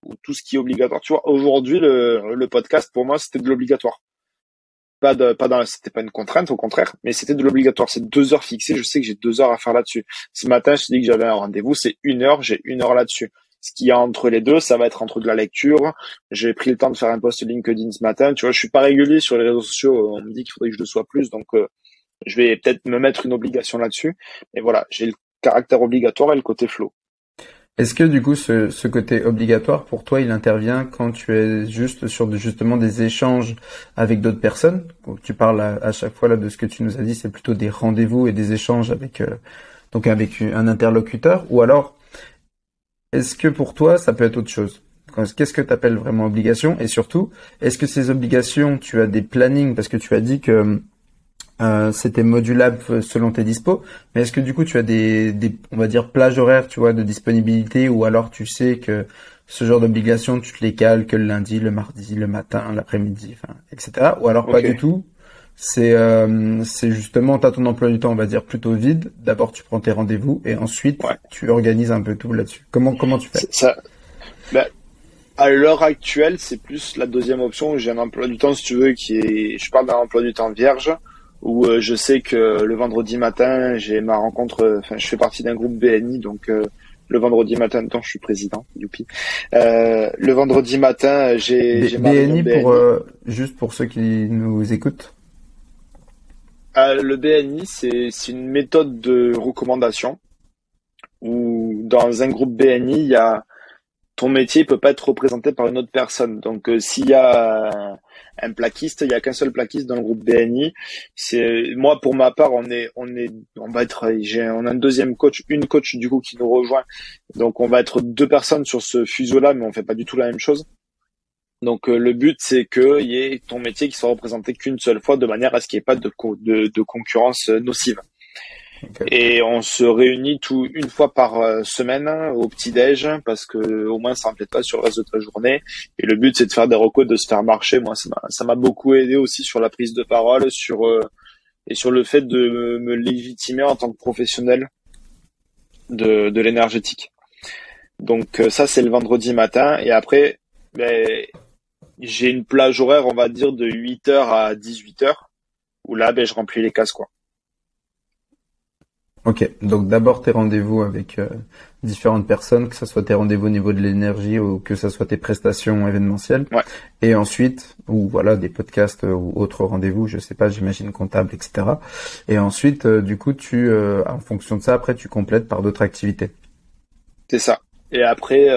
ou tout ce qui est obligatoire. Tu vois, aujourd'hui le podcast pour moi c'était de l'obligatoire. C'était pas une contrainte, au contraire, mais c'était de l'obligatoire. C'est 2 heures fixées. Je sais que j'ai 2 heures à faire là-dessus. Ce matin, je te dis que j'avais un rendez-vous, c'est 1 heure, j'ai 1 heure là-dessus. Ce qu'il y a entre les deux, ça va être entre de la lecture. J'ai pris le temps de faire un post LinkedIn ce matin. Tu vois, je suis pas régulier sur les réseaux sociaux. On me dit qu'il faudrait que je le sois plus. Donc, je vais peut-être me mettre une obligation là-dessus. Mais voilà, j'ai le caractère obligatoire et le côté flow. Est-ce que du coup ce côté obligatoire pour toi il intervient quand tu es juste sur justement des échanges avec d'autres personnes? Tu parles à chaque fois là de ce que tu nous as dit, c'est plutôt des rendez-vous et des échanges avec donc avec un interlocuteur, ou alors est-ce que pour toi ça peut être autre chose? Qu'est-ce que tu appelles vraiment obligation? Et surtout, est-ce que ces obligations, tu as des plannings parce que tu as dit que c'était modulable selon tes dispos. Mais est-ce que du coup tu as des on va dire plages horaires, tu vois, de disponibilité, ou alors tu sais que ce genre d'obligations tu te les cales que le lundi, le mardi, le matin, l'après-midi, enfin, etc. Ou alors pas Ok. du tout. C'est justement t'as ton emploi du temps, on va dire plutôt vide. D'abord tu prends tes rendez-vous et ensuite Ouais. tu organises un peu tout là-dessus. Comment tu fais? Ça, ben, à l'heure actuelle, c'est plus la deuxième option où j'ai un emploi du temps, si tu veux, je parle d'un emploi du temps vierge, où je sais que le vendredi matin, j'ai ma rencontre, enfin, je fais partie d'un groupe BNI, donc le vendredi matin, dont je suis président, youpi. Le vendredi matin, j'ai ma réunion BNI pour BNI. juste pour ceux qui nous écoutent. Le BNI, c'est une méthode de recommandation où dans un groupe BNI, il y a ton métier peut pas être représenté par une autre personne. Donc, s'il y a un plaquiste, il y a qu'un seul plaquiste dans le groupe BNI. C'est moi pour ma part, on va être, on a un deuxième coach, une coach du coup qui nous rejoint. Donc, on va être deux personnes sur ce fuseau-là, mais on fait pas du tout la même chose. Donc, le but c'est que y ait ton métier qui soit représenté qu'une seule fois, de manière à ce qu'il n'y ait pas de concurrence nocive. Ok. Et on se réunit une fois par semaine au petit-déj parce que au moins ça empiète pas sur le reste de ta journée. Et le but c'est de faire des recos, de se faire marcher. Moi ça m'a beaucoup aidé aussi sur la prise de parole, et sur le fait de me légitimer en tant que professionnel de l'énergétique. Donc ça c'est le vendredi matin, et après ben, j'ai une plage horaire, on va dire, de 8h à 18h où là ben je remplis les cases quoi. Ok, donc d'abord tes rendez-vous avec différentes personnes, que ce soit tes rendez-vous au niveau de l'énergie ou que ce soit tes prestations événementielles, Ouais, et ensuite, ou voilà, des podcasts ou autres rendez-vous, je sais pas, j'imagine comptable, etc. Et ensuite, du coup, en fonction de ça, après, tu complètes par d'autres activités. c'est ça. Et après,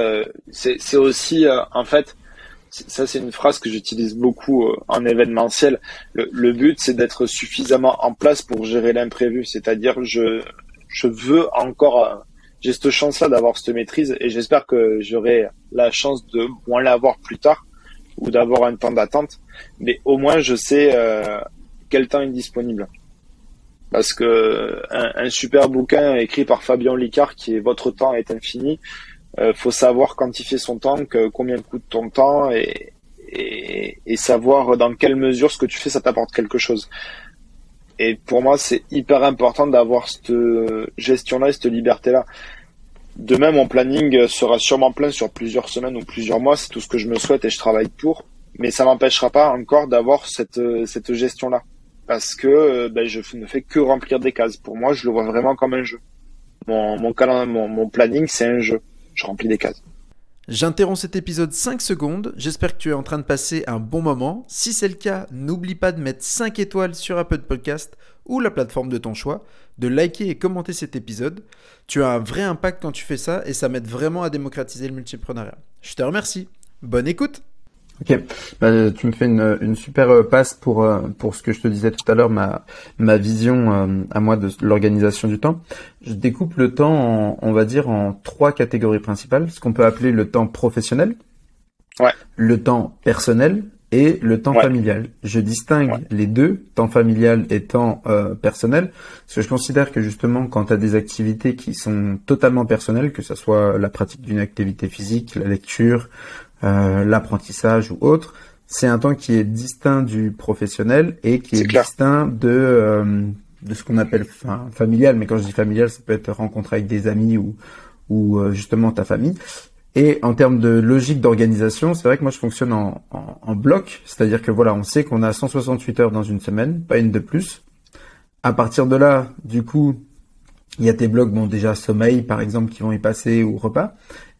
c'est aussi, en fait, ça c'est une phrase que j'utilise beaucoup en événementiel. Le but, c'est d'être suffisamment en place pour gérer l'imprévu. C'est-à-dire, je veux encore, j'ai cette chance-là d'avoir cette maîtrise, et j'espère que j'aurai la chance de moins l'avoir plus tard ou d'avoir un temps d'attente. Mais au moins, je sais quel temps est disponible. Parce que un super bouquin écrit par Fabien Licard qui est Votre temps est infini, faut savoir quantifier son temps, combien coûte ton temps, et savoir dans quelle mesure ce que tu fais, ça t'apporte quelque chose. Et pour moi, c'est hyper important d'avoir cette gestion-là et cette liberté-là. Demain, mon planning sera sûrement plein sur plusieurs semaines ou plusieurs mois, c'est tout ce que je me souhaite et je travaille pour. Mais ça m'empêchera pas encore d'avoir cette gestion-là. Parce que ben, je ne fais que remplir des cases. Pour moi, je le vois vraiment comme un jeu. Mon planning, c'est un jeu. Je remplis des cases. J'interromps cet épisode 5 secondes, j'espère que tu es en train de passer un bon moment. Si c'est le cas, n'oublie pas de mettre 5 étoiles sur Apple Podcast ou la plateforme de ton choix, de liker et commenter cet épisode. Tu as un vrai impact quand tu fais ça et ça m'aide vraiment à démocratiser le multipreneuriat. Je te remercie. Bonne écoute. Ok, bah, tu me fais une super passe pour ce que je te disais tout à l'heure, ma vision à moi de l'organisation du temps. Je découpe le temps on va dire en trois catégories principales, ce qu'on peut appeler le temps professionnel, Ouais, le temps personnel et le temps ouais, familial. Je distingue ouais, les deux, temps familial et temps personnel, parce que je considère que justement quand tu as des activités qui sont totalement personnelles, que ce soit la pratique d'une activité physique, la lecture, l'apprentissage ou autre, c'est un temps qui est distinct du professionnel et qui est c'est clair. distinct de ce qu'on appelle familial. Mais quand je dis familial, ça peut être rencontre avec des amis ou justement ta famille. Et en termes de logique d'organisation, c'est vrai que moi je fonctionne en bloc, c'est-à-dire que voilà, on sait qu'on a 168 heures dans une semaine, pas une de plus. À partir de là, du coup, il y a tes blocs, bon déjà sommeil par exemple qui vont y passer ou repas.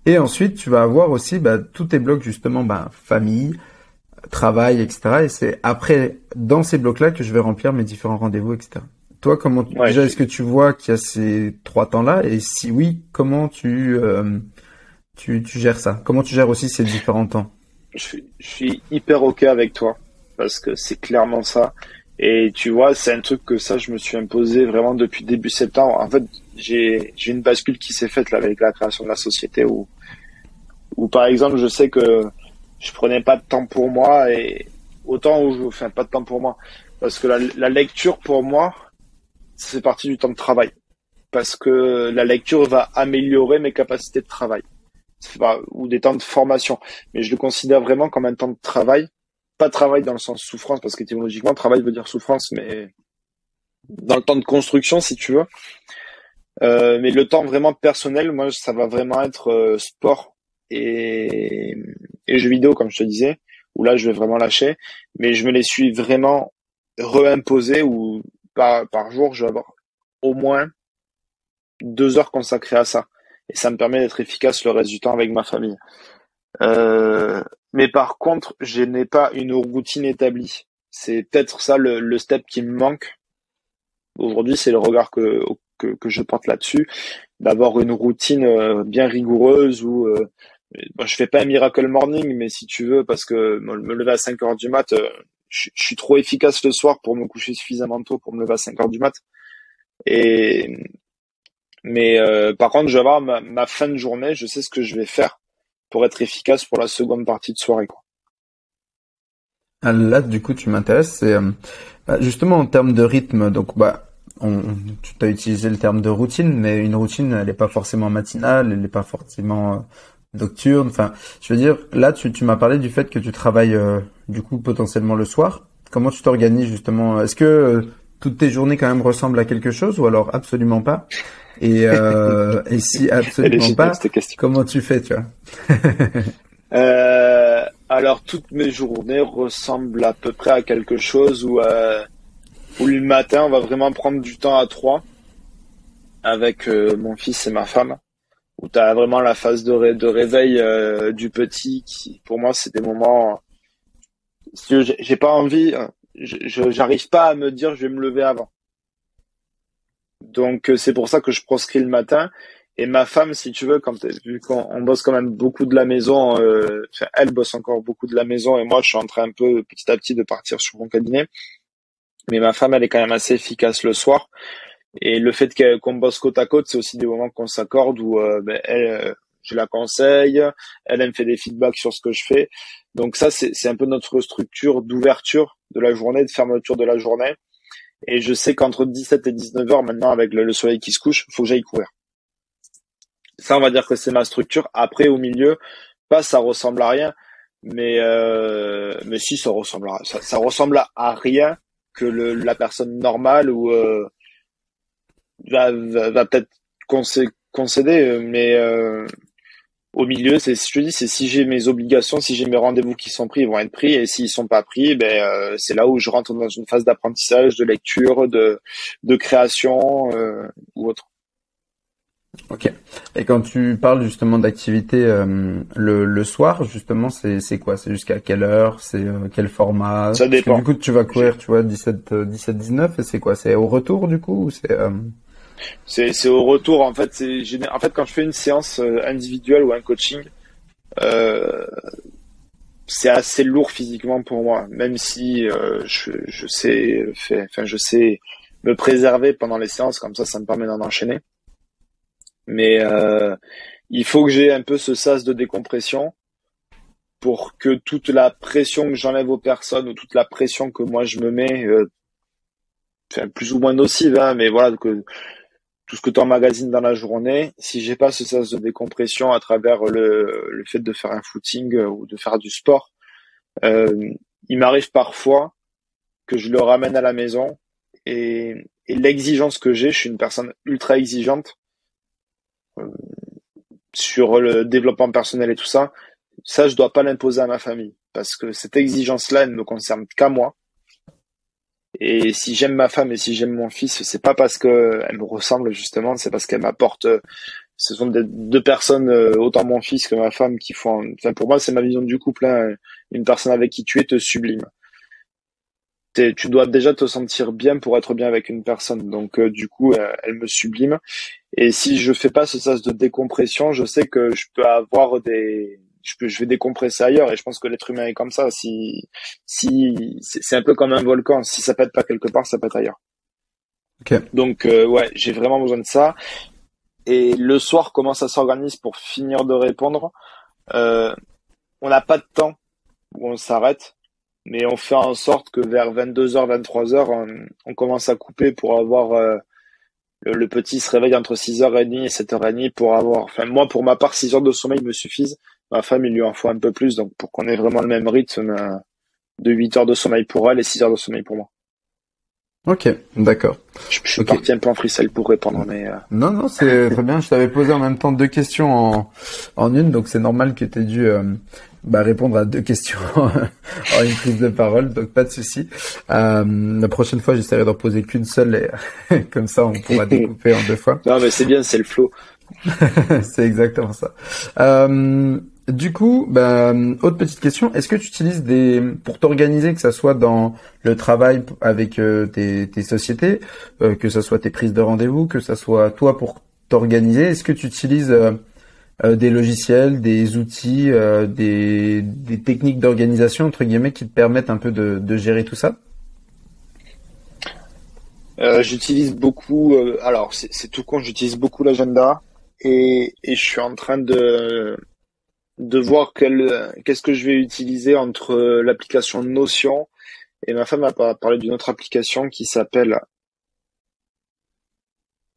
Et ensuite, tu vas avoir aussi tous tes blocs justement famille, travail, etc. Et c'est après, dans ces blocs-là, que je vais remplir mes différents rendez-vous, etc. Toi, Ouais, déjà, est-ce que tu vois qu'il y a ces trois temps-là? Et si oui, comment tu gères ça? Comment tu gères aussi ces différents temps? je suis hyper OK avec toi parce que c'est clairement ça. Et tu vois, c'est un truc que ça, je me suis imposé vraiment depuis début septembre. En fait, j'ai une bascule qui s'est faite là avec la création de la société où par exemple, je sais que je prenais pas de temps pour moi, et autant où enfin pas de temps pour moi. Parce que la lecture, pour moi, c'est partie du temps de travail. Parce que la lecture va améliorer mes capacités de travail. Ou des temps de formation. Mais je le considère vraiment comme un temps de travail. Pas travail dans le sens souffrance, parce qu'étymologiquement, travail veut dire souffrance, mais dans le temps de construction, si tu veux. Mais le temps vraiment personnel, moi, ça va vraiment être sport et jeux vidéo, comme je te disais, où là, je vais vraiment lâcher. Mais je me les suis vraiment réimposés, où par jour, je vais avoir au moins 2 heures consacrées à ça. Et ça me permet d'être efficace le reste du temps avec ma famille. Mais par contre, je n'ai pas une routine établie. C'est peut-être ça le step qui me manque. Aujourd'hui, c'est le regard que je porte là-dessus, d'avoir une routine bien rigoureuse où je fais pas un miracle morning, mais si tu veux, parce que me lever à 5 heures du mat, je suis trop efficace le soir pour me coucher suffisamment tôt pour me lever à 5 heures du mat. Mais par contre, je vais avoir ma fin de journée, je sais ce que je vais faire pour être efficace pour la seconde partie de soirée, quoi. Là, du coup, tu m'intéresses. C'est justement en termes de rythme. Donc, tu as utilisé le terme de routine, mais une routine, elle n'est pas forcément matinale, elle n'est pas forcément nocturne. Enfin, je veux dire, là, tu m'as parlé du fait que tu travailles du coup potentiellement le soir. Comment tu t'organises justement? Est-ce que toutes tes journées quand même ressemblent à quelque chose ou alors absolument pas? Et si absolument pas, comment tu fais, tu vois? Alors toutes mes journées ressemblent à peu près à quelque chose où le matin on va vraiment prendre du temps à trois avec mon fils et ma femme, où tu as vraiment la phase de réveil du petit qui pour moi c'est des moments, si j'ai pas envie, j'arrive pas à me dire je vais me lever avant. Donc c'est pour ça que je proscris le matin. Et ma femme, si tu veux, vu qu'on bosse quand même beaucoup de la maison, elle bosse encore beaucoup de la maison et moi je suis en train un peu petit à petit de partir sur mon cabinet. Mais ma femme, elle est quand même assez efficace le soir. Et le fait qu'on bosse côte à côte, c'est aussi des moments qu'on s'accorde où elle, je la conseille, elle me fait des feedbacks sur ce que je fais. Donc ça, c'est un peu notre structure d'ouverture de la journée, de fermeture de la journée. Et je sais qu'entre 17 et 19 heures maintenant, avec le soleil qui se couche, faut que j'aille courir. Ça, on va dire que c'est ma structure. Après, au milieu, ça ressemble à rien, mais si ça ressemble ça ressemble à rien que la personne normale ou va peut-être concéder, mais au milieu, je te dis, c'est si j'ai mes obligations, si j'ai mes rendez-vous qui sont pris, ils vont être pris, et s'ils sont pas pris, c'est là où je rentre dans une phase d'apprentissage, de lecture, de création ou autre. Ok. Et quand tu parles justement d'activité le soir, justement, c'est quoi? C'est jusqu'à quelle heure? C'est quel format? Ça dépend. Parce que, du coup, tu vas courir, tu vois, 17-19, et c'est quoi? C'est au retour, du coup, ou c'est au retour, en fait. En fait, quand je fais une séance individuelle ou un coaching, c'est assez lourd physiquement pour moi, même si je sais me préserver pendant les séances, comme ça me permet d'en enchaîner. Mais il faut que j'ai un peu ce sas de décompression pour que toute la pression que j'enlève aux personnes ou toute la pression que moi je me mets, plus ou moins nocive, hein, mais voilà, que tout ce que tu emmagasines dans la journée, si j'ai pas ce sas de décompression à travers le fait de faire un footing ou de faire du sport, il m'arrive parfois que je le ramène à la maison et l'exigence que je suis une personne ultra exigeante sur le développement personnel et tout ça, je dois pas l'imposer à ma famille parce que cette exigence-là, elle ne me concerne qu'à moi. Et si j'aime ma femme et si j'aime mon fils, c'est pas parce que elle me ressemble justement, c'est parce qu'elle m'apporte. Ce sont deux personnes, autant mon fils que ma femme, qui font. Enfin, pour moi, c'est ma vision du couple. Hein, une personne avec qui tu es te sublime. Tu dois déjà te sentir bien pour être bien avec une personne. Donc, du coup, elle me sublime. Et si je fais pas ce sas de décompression, je sais que je peux avoir je vais décompresser ailleurs. Et je pense que l'être humain est comme ça. Si c'est un peu comme un volcan. Si ça pète pas quelque part, ça pète ailleurs. Okay. Donc, ouais, j'ai vraiment besoin de ça. Et le soir, comment ça s'organise pour finir de répondre? On n'a pas de temps où on s'arrête. mais on fait en sorte que vers 22h, 23h, on commence à couper pour avoir le petit se réveille entre 6h30 et 7h30 pour avoir, enfin moi pour ma part 6 heures de sommeil me suffisent. Ma femme il lui en faut un peu plus, donc pour qu'on ait vraiment le même rythme de 8 heures de sommeil pour elle et 6 heures de sommeil pour moi. Ok, d'accord. Je suis Ok. parti un peu en freestyle pour répondre, mais Non, c'est très bien. Je t'avais posé en même temps deux questions en une, donc c'est normal que tu aies dû répondre à deux questions en une prise de parole, donc pas de souci. La prochaine fois, j'essaierai d'en poser qu'une seule, et comme ça, on pourra découper en deux fois. non mais c'est bien, c'est le flow. C'est exactement ça. Du coup, autre petite question, est-ce que tu utilises pour t'organiser, que ça soit dans le travail avec tes sociétés, que ça soit tes prises de rendez-vous, que ça soit toi pour t'organiser, est-ce que tu utilises des logiciels, des outils, des techniques d'organisation, entre guillemets, qui te permettent un peu de gérer tout ça? J'utilise beaucoup, alors c'est tout con, j'utilise beaucoup l'agenda et je suis en train de voir qu'est-ce que je vais utiliser entre l'application Notion et ma femme m'a parlé d'une autre application qui s'appelle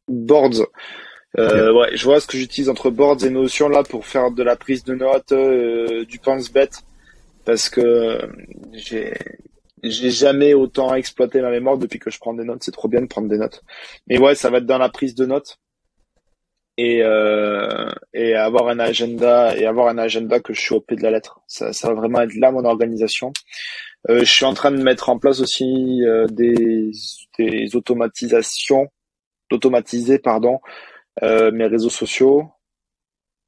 Boards. Ok. Ouais, je vois ce que j'utilise entre Boards et Notion là pour faire de la prise de notes, du pense-bête parce que j'ai j'ai jamais autant exploité ma mémoire depuis que je prends des notes. C'est trop bien de prendre des notes. Mais ouais, ça va être dans la prise de notes et avoir un agenda que je suis au pied de la lettre. Ça va vraiment être là mon organisation. Je suis en train de mettre en place aussi des automatisations, d'automatiser pardon mes réseaux sociaux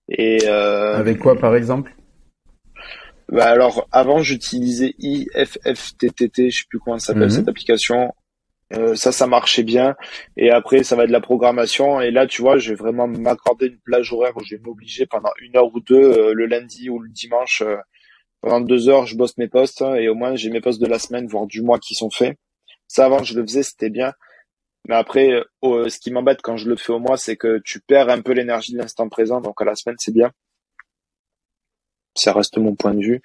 et Avec quoi, par exemple? alors avant j'utilisais IFFTTT, je sais plus comment ça s'appelle cette Mhm. application. Ça marchait bien. Et après, ça va être de la programmation. Et là, tu vois, je vais vraiment m'accorder une plage horaire où je vais m'obliger pendant 1 heure ou deux, le lundi ou le dimanche. Pendant 2 heures, je bosse mes postes hein, et au moins j'ai mes postes de la semaine, voire du mois qui sont faits. Ça, avant, je le faisais, c'était bien. Mais après, ce qui m'embête quand je le fais au mois, c'est que tu perds un peu l'énergie de l'instant présent. Donc à la semaine, c'est bien. Ça reste mon point de vue.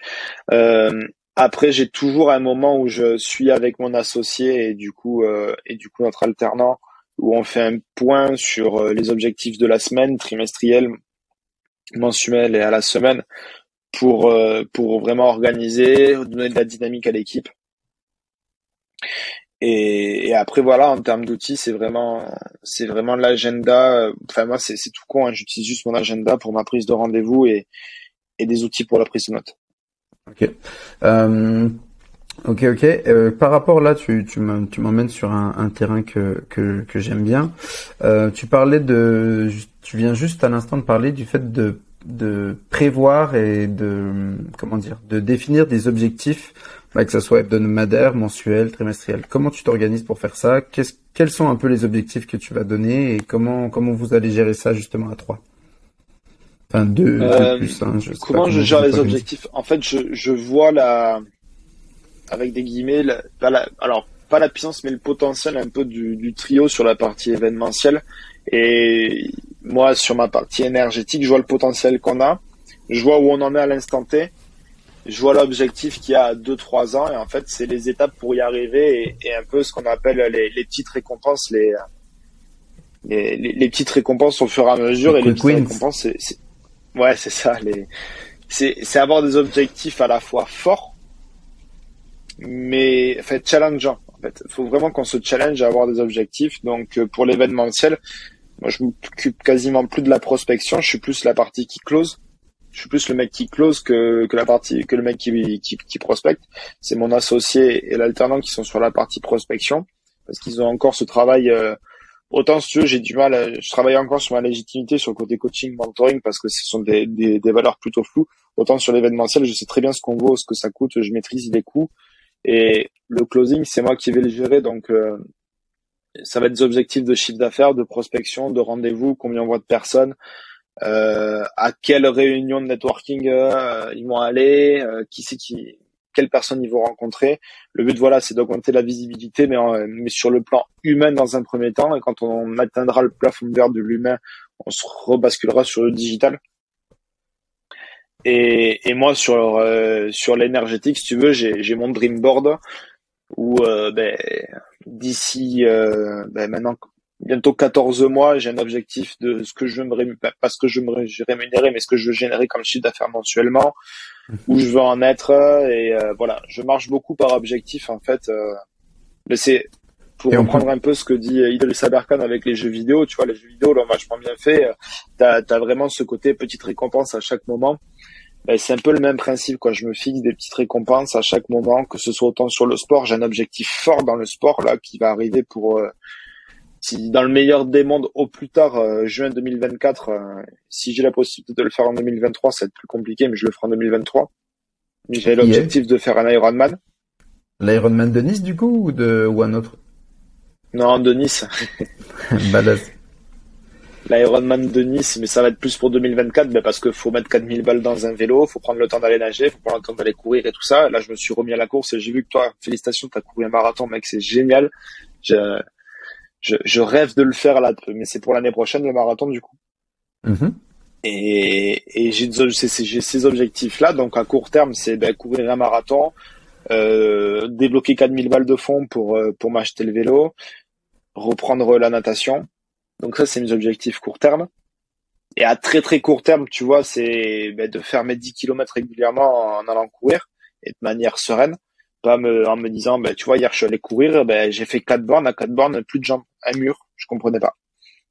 Euh, Après, j'ai toujours un moment où je suis avec mon associé et du coup notre alternant, où on fait un point sur les objectifs de la semaine, trimestriel, mensuel et à la semaine, pour vraiment organiser, donner de la dynamique à l'équipe. Et après voilà, en termes d'outils, c'est vraiment l'agenda. Enfin moi, c'est tout con, hein, j'utilise juste mon agenda pour ma prise de rendez-vous et des outils pour la prise de notes. Ok. Euh, ok. Par rapport là, tu m'emmènes sur un terrain que j'aime bien. Tu viens juste à l'instant de parler du fait de prévoir et comment dire, de définir des objectifs, que ça soit hebdomadaire, mensuel, trimestriel. Comment tu t'organises pour faire ça? Quels sont un peu les objectifs que tu vas donner et comment vous allez gérer ça justement à trois? Enfin, deux Euh, plus, hein, je sais pas Comment je comment vous gère êtes les organisé. objectifs? En fait, je vois avec des guillemets, alors pas la puissance, mais le potentiel un peu du trio sur la partie événementielle. Et moi, sur ma partie énergétique, je vois le potentiel qu'on a. Je vois où on en est à l'instant T. Je vois l'objectif qu'il y a 2, 3 ans. Et en fait, c'est les étapes pour y arriver et un peu ce qu'on appelle les petites récompenses, les petites récompenses au fur et à mesure. Les Et les quick petites wins. récompenses, ouais, c'est ça. C'est avoir des objectifs à la fois forts mais en fait challengeant. En fait, il faut vraiment qu'on se challenge à avoir des objectifs. Donc pour l'événementiel, moi je m'occupe quasiment plus de la prospection, je suis plus la partie qui close. Je suis plus le mec qui close que le mec qui prospecte. C'est mon associé et l'alternant qui sont sur la partie prospection parce qu'ils ont encore ce travail. Autant si tu veux, j'ai du mal. Je travaille encore sur ma légitimité sur le côté coaching, mentoring parce que ce sont des valeurs plutôt floues. Autant sur l'événementiel, je sais très bien ce qu'on vaut, ce que ça coûte, je maîtrise les coûts. Et le closing, c'est moi qui vais le gérer. Donc, ça va être des objectifs de chiffre d'affaires, de prospection, de rendez-vous, combien on voit de personnes, à quelle réunion de networking ils vont aller, quelles personnes ils vont rencontrer. Le but, voilà, c'est d'augmenter la visibilité, mais sur le plan humain dans un premier temps. Et quand on atteindra le plafond vert de l'humain, on se rebasculera sur le digital. Et moi sur l'énergétique, si tu veux, j'ai mon dream board où d'ici maintenant bientôt 14 mois, j'ai un objectif de ce que je veux pas ce que je veux me rémunérer, mais ce que je veux générer comme chiffre d'affaires mensuellement, où je veux en être et voilà, je marche beaucoup par objectif en fait. Mais c'est pour reprendre un peu ce que dit Idriss Aberkan avec les jeux vidéo, tu vois, les jeux vidéo l'ont vachement bien fait. T'as vraiment ce côté petite récompense à chaque moment. Ben, c'est un peu le même principe, quoi. Je me fixe des petites récompenses à chaque moment, que ce soit autant sur le sport. J'ai un objectif fort dans le sport, là, qui va arriver pour, si dans le meilleur des mondes, au plus tard, juin 2024, si j'ai la possibilité de le faire en 2023, ça va être plus compliqué, mais je le ferai en 2023. J'ai l'objectif de faire un Ironman. L'Ironman de Nice, du coup, ou un autre? Non, de Nice. Balèze. L'Ironman de Nice, mais ça va être plus pour 2024, parce que faut mettre 4000 balles dans un vélo, faut prendre le temps d'aller nager, faut prendre le temps d'aller courir et tout ça. Là, je me suis remis à la course et j'ai vu que toi, félicitations, t'as couru un marathon, mec, c'est génial. Je rêve de le faire là, mais c'est pour l'année prochaine, le marathon, du coup. Mm-hmm. Et j'ai ces objectifs-là, donc à court terme, c'est courir un marathon, débloquer 4000 balles de fonds pour m'acheter le vélo, reprendre la natation. Donc ça, c'est mes objectifs court terme. Et à très très court terme, tu vois, c'est de faire mes 10 km régulièrement en allant courir et de manière sereine, pas en me disant, tu vois, hier je suis allé courir, j'ai fait 4 bornes, à 4 bornes, plus de jambes, un mur, je comprenais pas.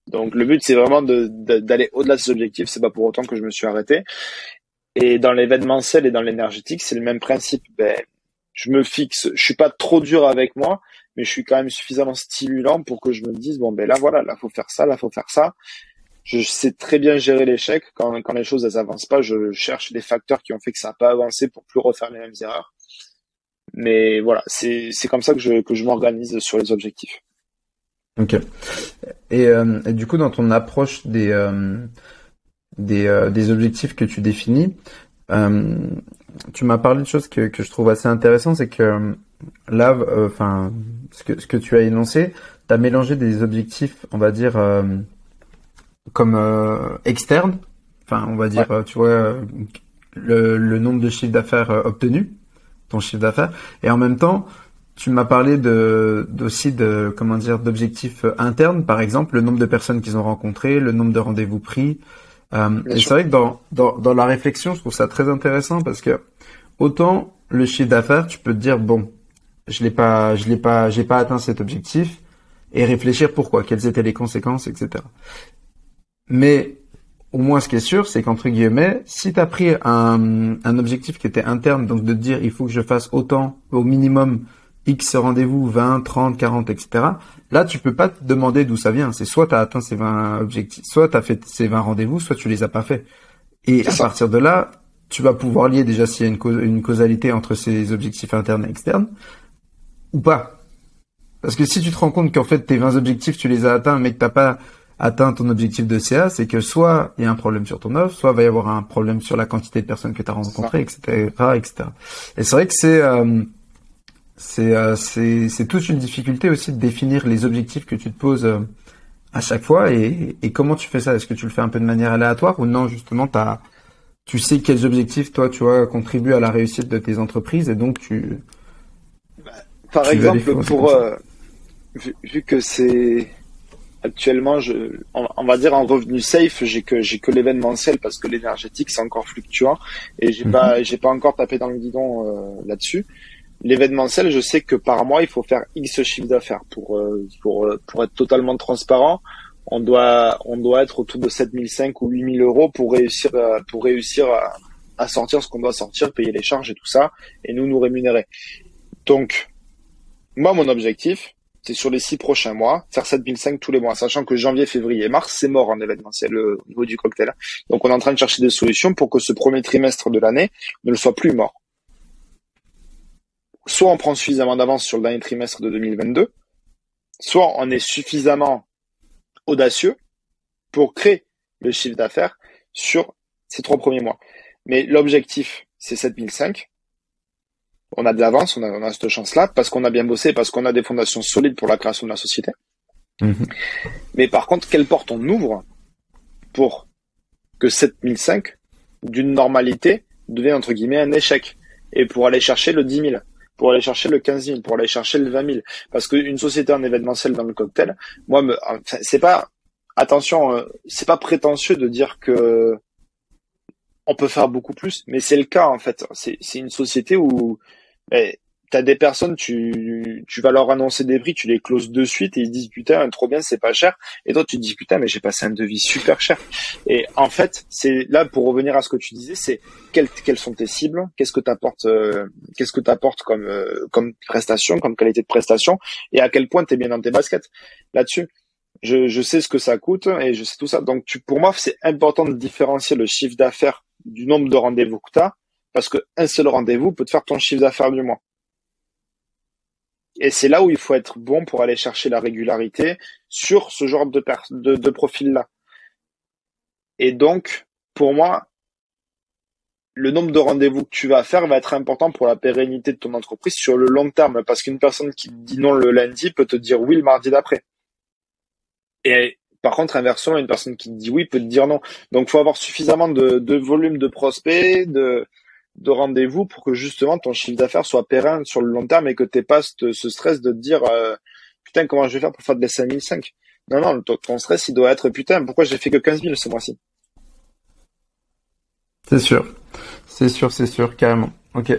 Donc le but, c'est vraiment d'aller au-delà de ces objectifs, c'est pas pour autant que je me suis arrêté. Et dans l'événementiel et dans l'énergétique, c'est le même principe. Je me fixe, je suis pas trop dur avec moi, mais je suis quand même suffisamment stimulant pour que je me dise, là voilà, là faut faire ça, là faut faire ça. Je sais très bien gérer l'échec. Quand les choses elles avancent pas, je cherche des facteurs qui ont fait que ça n'a pas avancé pour plus refaire les mêmes erreurs. Mais voilà, c'est comme ça que je m'organise sur les objectifs. Ok. Et du coup, dans ton approche des objectifs que tu définis, tu m'as parlé de choses que je trouve assez intéressantes, c'est que là, ce que tu as énoncé, tu as mélangé des objectifs, on va dire, comme externes, on va dire, tu vois, le nombre de chiffres d'affaires obtenus, ton chiffre d'affaires, et en même temps, tu m'as parlé aussi d'objectifs internes, par exemple, le nombre de personnes qu'ils ont rencontrées, le nombre de rendez-vous pris. Et c'est vrai que dans la réflexion, je trouve ça très intéressant parce que autant le chiffre d'affaires, tu peux te dire j'ai pas atteint cet objectif et réfléchir pourquoi, quelles étaient les conséquences, etc. Mais au moins, ce qui est sûr, c'est qu'entre guillemets, si tu as pris un objectif qui était interne, donc de te dire il faut que je fasse autant au minimum X rendez-vous, 20, 30, 40, etc. Là, tu peux pas te demander d'où ça vient. C'est soit tu as atteint ces 20 objectifs, soit tu as fait ces 20 rendez-vous, soit tu les as pas fait. Et à partir de là, tu vas pouvoir lier déjà s'il y a une causalité entre ces objectifs internes et externes ou pas. Parce que si tu te rends compte qu'en fait tes 20 objectifs, tu les as atteints, mais que t'as pas atteint ton objectif de CA, c'est que soit il y a un problème sur ton offre, soit il va y avoir un problème sur la quantité de personnes que tu as rencontrées, etc., etc. Et c'est vrai que c'est toute une difficulté aussi de définir les objectifs que tu te poses à chaque fois et comment tu fais ça? Est-ce que tu le fais un peu de manière aléatoire ou non, justement, tu sais quels objectifs, toi, tu vois, contribuent à la réussite de tes entreprises et donc Par exemple, vu que c'est actuellement, on va dire en revenu safe, j'ai que l'événementiel parce que l'énergétique c'est encore fluctuant et j'ai pas encore tapé dans le guidon là-dessus. L'événementiel, je sais que par mois il faut faire X chiffre d'affaires pour être totalement transparent. On doit être autour de 7005 ou 8000 euros pour réussir à sortir ce qu'on doit sortir, payer les charges et tout ça et nous rémunérer. Donc moi mon objectif c'est sur les 6 prochains mois, faire 7005 tous les mois, sachant que janvier, février et mars, c'est mort en événementiel au niveau du cocktail. Donc on est en train de chercher des solutions pour que ce premier trimestre de l'année ne le soit plus mort. Soit on prend suffisamment d'avance sur le dernier trimestre de 2022, soit on est suffisamment audacieux pour créer le chiffre d'affaires sur ces 3 premiers mois. Mais l'objectif, c'est 7005. On a de l'avance, on a cette chance-là, parce qu'on a bien bossé, parce qu'on a des fondations solides pour la création de la société. Mmh. Mais par contre, quelle porte on ouvre pour que 7005 d'une normalité devient entre guillemets un échec. Et pour aller chercher le 10 000, pour aller chercher le 15 000, pour aller chercher le 20 000. Parce qu'une société en événementiel dans le cocktail, enfin, c'est pas prétentieux de dire que on peut faire beaucoup plus, mais c'est le cas en fait. C'est une société où t'as des personnes, tu vas leur annoncer des prix, tu les closes de suite et ils se disent putain trop bien, c'est pas cher. Et toi tu te dis putain mais j'ai passé un devis super cher. Et en fait c'est là pour revenir à ce que tu disais, c'est quelles sont tes cibles, qu'est-ce que t'apportes comme prestation, comme qualité de prestation, et à quel point t'es bien dans tes baskets là-dessus. Je sais ce que ça coûte et je sais tout ça. Donc pour moi c'est important de différencier le chiffre d'affaires du nombre de rendez-vous que t'as, parce que un seul rendez-vous peut te faire ton chiffre d'affaires du mois. Et c'est là où il faut être bon pour aller chercher la régularité sur ce genre de profil-là. Et donc, pour moi, le nombre de rendez-vous que tu vas faire va être important pour la pérennité de ton entreprise sur le long terme. Parce qu'une personne qui te dit non le lundi peut te dire oui le mardi d'après. Et par contre, inversement, une personne qui te dit oui peut te dire non. Donc, il faut avoir suffisamment de volume de prospects, de rendez-vous pour que justement ton chiffre d'affaires soit pérenne sur le long terme et que t'aies pas ce stress de te dire putain comment je vais faire pour faire des 5005. Non, ton stress il doit être putain pourquoi j'ai fait que 15 000 ce mois-ci. C'est sûr, carrément. Ok.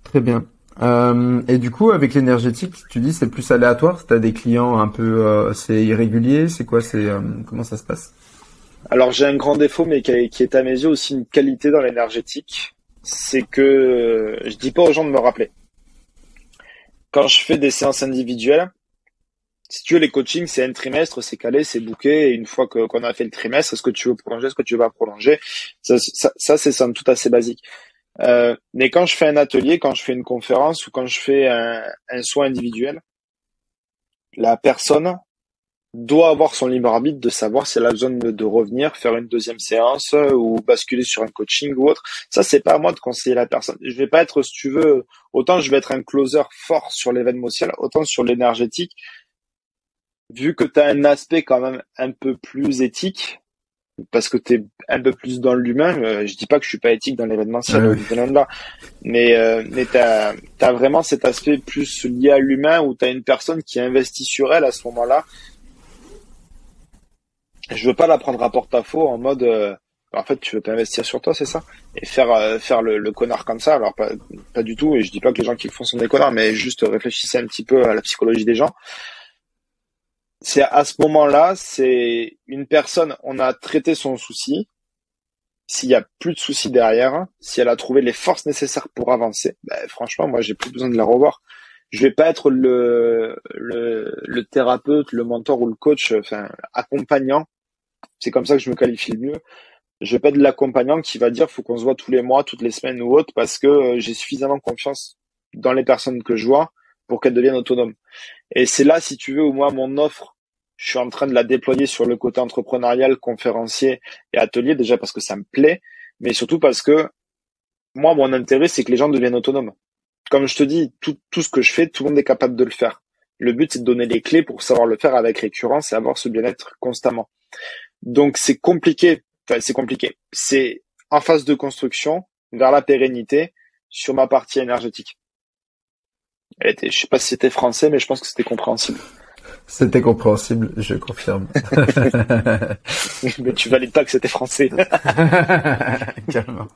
Très bien. Et du coup, avec l'énergétique, tu dis c'est plus aléatoire, t'as des clients un peu, c'est irrégulier, c'est quoi, comment ça se passe? Alors j'ai un grand défaut, mais qui est à mes yeux aussi une qualité dans l'énergétique, c'est que je dis pas aux gens de me rappeler. Quand je fais des séances individuelles, si tu veux les coachings, c'est un trimestre, c'est calé, c'est booké, et une fois qu'on a fait le trimestre, est-ce que tu veux prolonger, est-ce que tu veux pas prolonger, ça c'est somme toute assez basique. Mais quand je fais un atelier, quand je fais une conférence ou quand je fais un soin individuel, la personne doit avoir son libre arbitre de savoir si elle a besoin de revenir, faire une deuxième séance ou basculer sur un coaching ou autre. Ça, c'est pas à moi de conseiller la personne. Je vais pas être, si tu veux, autant je vais être un closer fort sur l'événementiel, autant sur l'énergétique, vu que tu as un aspect quand même un peu plus éthique, parce que tu es un peu plus dans l'humain. Je dis pas que je suis pas éthique dans l'événementiel, mais t'as vraiment cet aspect plus lié à l'humain où tu as une personne qui investit sur elle à ce moment-là. Je veux pas la prendre à porte-à-faux en mode en fait tu veux t'investir sur toi, c'est ça, et faire le connard comme ça. Alors pas du tout, et je dis pas que les gens qui le font sont des connards, mais juste réfléchissez un petit peu à la psychologie des gens. C'est à ce moment-là, c'est une personne, on a traité son souci. S'il y a plus de soucis derrière, si elle a trouvé les forces nécessaires pour avancer, franchement, moi j'ai plus besoin de la revoir. Je vais pas être le thérapeute, le mentor ou le coach, enfin accompagnant. C'est comme ça que je me qualifie le mieux. Je vais pas être l'accompagnant qui va dire faut qu'on se voit tous les mois, toutes les semaines ou autre, parce que j'ai suffisamment confiance dans les personnes que je vois pour qu'elles deviennent autonomes. Et c'est là, si tu veux, où moi mon offre, je suis en train de la déployer sur le côté entrepreneurial, conférencier et atelier, déjà parce que ça me plaît, mais surtout parce que moi mon intérêt c'est que les gens deviennent autonomes. Comme je te dis, tout ce que je fais, tout le monde est capable de le faire. Le but c'est de donner les clés pour savoir le faire avec récurrence et avoir ce bien-être constamment. Donc c'est compliqué. Enfin, c'est compliqué. C'est en phase de construction vers la pérennité sur ma partie énergétique. Je sais pas si c'était français, mais je pense que c'était compréhensible. C'était compréhensible, je confirme. Mais tu valides pas que c'était français. Carrément.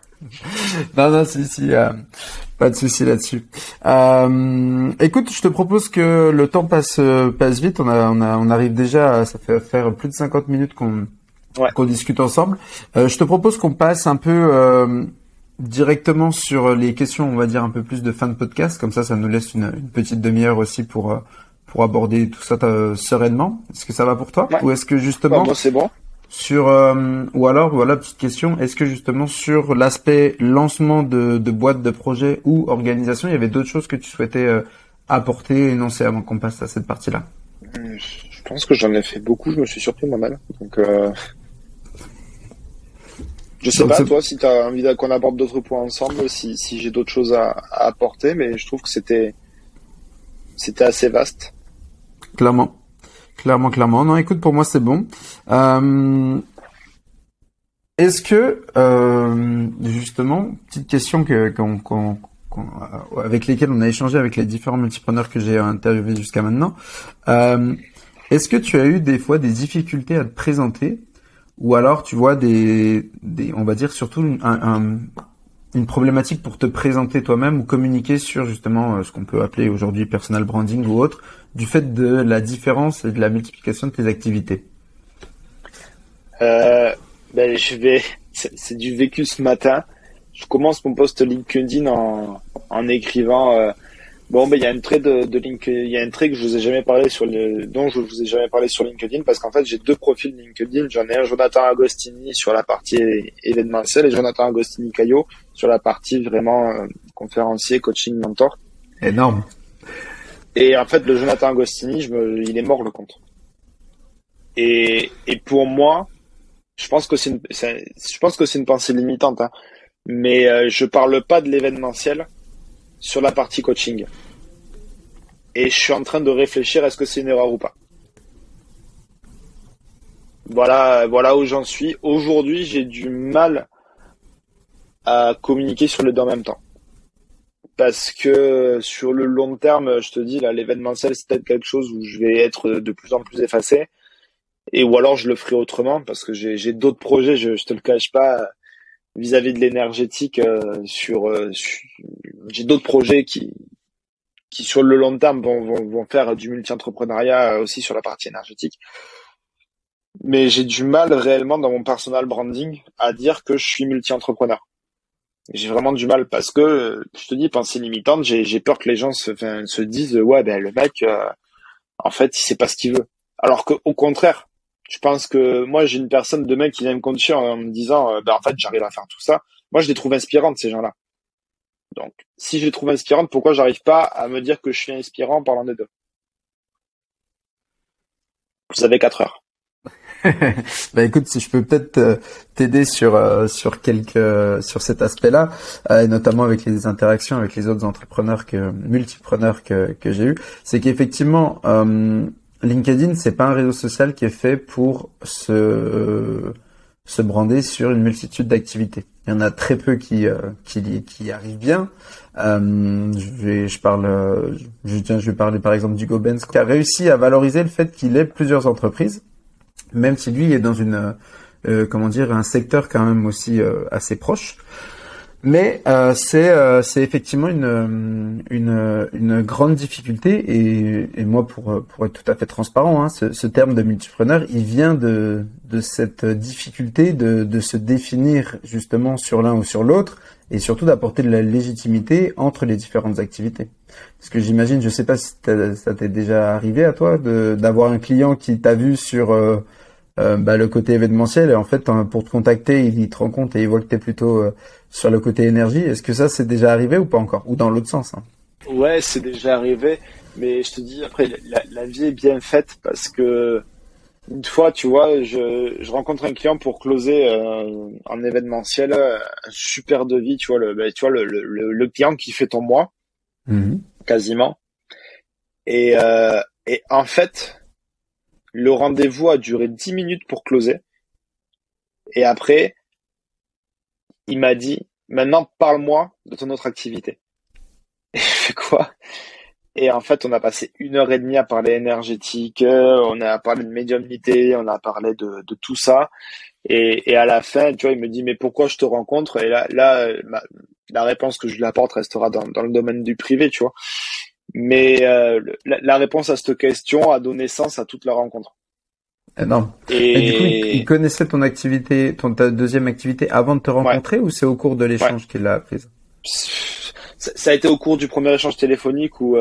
Non, si, pas de souci là-dessus. Écoute, je te propose que le temps passe vite. On arrive déjà, ça fait faire plus de 50 minutes qu'on discute ensemble. Je te propose qu'on passe un peu directement sur les questions, on va dire un peu plus de fin de podcast. Comme ça nous laisse une petite demi-heure aussi pour aborder tout ça sereinement. Est-ce que ça va pour toi? Ouais. Ou est-ce que justement moi c'est bon. Sur ou alors voilà, petite question, est-ce que justement sur l'aspect lancement de boîte de projet ou organisation, il y avait d'autres choses que tu souhaitais apporter, énoncer avant qu'on passe à cette partie-là? Je pense que j'en ai fait beaucoup, je me suis surpris moi-même. Donc je sais pas toi si tu as envie qu'on aborde d'autres points ensemble, si j'ai d'autres choses à apporter, mais je trouve que c'était assez vaste. Clairement. Non, écoute, pour moi, c'est bon. Est-ce que, justement, petite question avec lesquelles on a échangé avec les différents multipreneurs que j'ai interviewés jusqu'à maintenant, est-ce que tu as eu des fois des difficultés à te présenter, ou alors tu vois on va dire surtout une problématique pour te présenter toi-même ou communiquer sur justement ce qu'on peut appeler aujourd'hui personal branding ou autre, du fait de la différence et de la multiplication de tes activités? C'est du vécu ce matin. Je commence mon post LinkedIn en écrivant il y a un trait de LinkedIn, il y a un trait que je vous ai jamais parlé dont je vous ai jamais parlé sur LinkedIn, parce qu'en fait j'ai deux profils LinkedIn. J'en ai un, Jonathan Agostini, sur la partie événementielle, et Jonathan Agostini Caillot sur la partie vraiment conférencier, coaching, mentor. Énorme. Et en fait, le Jonathan Agostini, il est mort, le compte. Et pour moi, je pense que c'est une pensée limitante, hein. Mais je parle pas de l'événementiel sur la partie coaching. Et je suis en train de réfléchir, est-ce que c'est une erreur ou pas? Voilà où j'en suis. Aujourd'hui, j'ai du mal à communiquer sur les deux en même temps. Parce que sur le long terme, je te dis, là, l'événementiel, c'est peut-être quelque chose où je vais être de plus en plus effacé. Ou alors je le ferai autrement, parce que j'ai d'autres projets, je te le cache pas, vis-à-vis de l'énergétique, j'ai d'autres projets qui sur le long terme vont faire du multi-entrepreneuriat aussi sur la partie énergétique. Mais j'ai du mal réellement dans mon personal branding à dire que je suis multi-entrepreneur. J'ai vraiment du mal, parce que je te dis, pensée limitante, j'ai peur que les gens se disent ouais, ben le mec en fait il sait pas ce qu'il veut. Alors que au contraire, je pense que moi j'ai une personne demain qui vient me coacher en me disant en fait j'arrive à faire tout ça. Moi je les trouve inspirantes, ces gens-là. Donc si je les trouve inspirantes, pourquoi j'arrive pas à me dire que je suis inspirant en parlant des deux? Vous avez 4 heures. Bah écoute, si je peux peut-être t'aider sur cet aspect-là, notamment avec les interactions avec les autres multipreneurs que j'ai eu, c'est qu'effectivement LinkedIn, c'est pas un réseau social qui est fait pour se brander sur une multitude d'activités. Il y en a très peu qui arrivent bien. Je vais parler par exemple d'Hugo Benz, qui a réussi à valoriser le fait qu'il ait plusieurs entreprises, même si lui est dans un secteur quand même aussi assez proche. Mais c'est effectivement une grande difficulté, et moi pour être tout à fait transparent, hein, ce terme de multipreneur, il vient de cette difficulté de se définir justement sur l'un ou sur l'autre, et surtout d'apporter de la légitimité entre les différentes activités. Parce que j'imagine, je sais pas si ça t'est déjà arrivé à toi d'avoir un client qui t'a vu sur le côté événementiel, et en fait pour te contacter, il te rend compte et il voit que t'es plutôt sur le côté énergie. Est-ce que ça c'est déjà arrivé ou pas encore, ou dans l'autre sens, hein? Ouais, c'est déjà arrivé, mais je te dis, après la vie est bien faite, parce que une fois, tu vois, je rencontre un client pour closer en événementiel, un super devis, tu vois, le client qui fait ton mois, quasiment. Et en fait, le rendez-vous a duré 10 minutes pour closer. Et après, il m'a dit, maintenant, parle-moi de ton autre activité. Et je fais quoi? Et en fait, on a passé 1 heure et demie à parler énergétique, on a parlé de médiumnité, on a parlé de tout ça. Et à la fin, tu vois, il me dit, mais pourquoi je te rencontre? Et là, la réponse que je lui apporte restera dans le domaine du privé, tu vois. Mais la réponse à cette question a donné sens à toute la rencontre. Non. Et du coup, il connaissait ton activité, ta deuxième activité avant de te rencontrer, ou c'est au cours de l'échange qu'il l'a apprise? Ça a été au cours du premier échange téléphonique où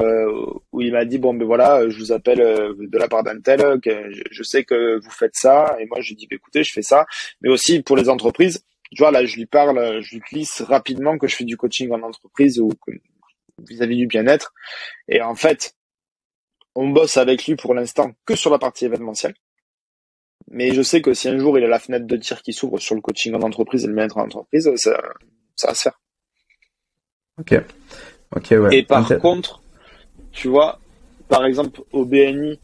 il m'a dit, bon, ben voilà, je vous appelle de la part d'un tel, que je sais que vous faites ça. Et moi, je lui dis, écoutez, je fais ça. Mais aussi pour les entreprises, tu vois, là, je lui glisse rapidement que je fais du coaching en entreprise ou vis-à-vis du bien-être. Et en fait, on bosse avec lui pour l'instant que sur la partie événementielle. Mais je sais que si un jour il a la fenêtre de tir qui s'ouvre sur le coaching en entreprise et le bien-être en entreprise, ça va se faire. Ok, ouais. Et par contre, tu vois, par exemple, au BNI,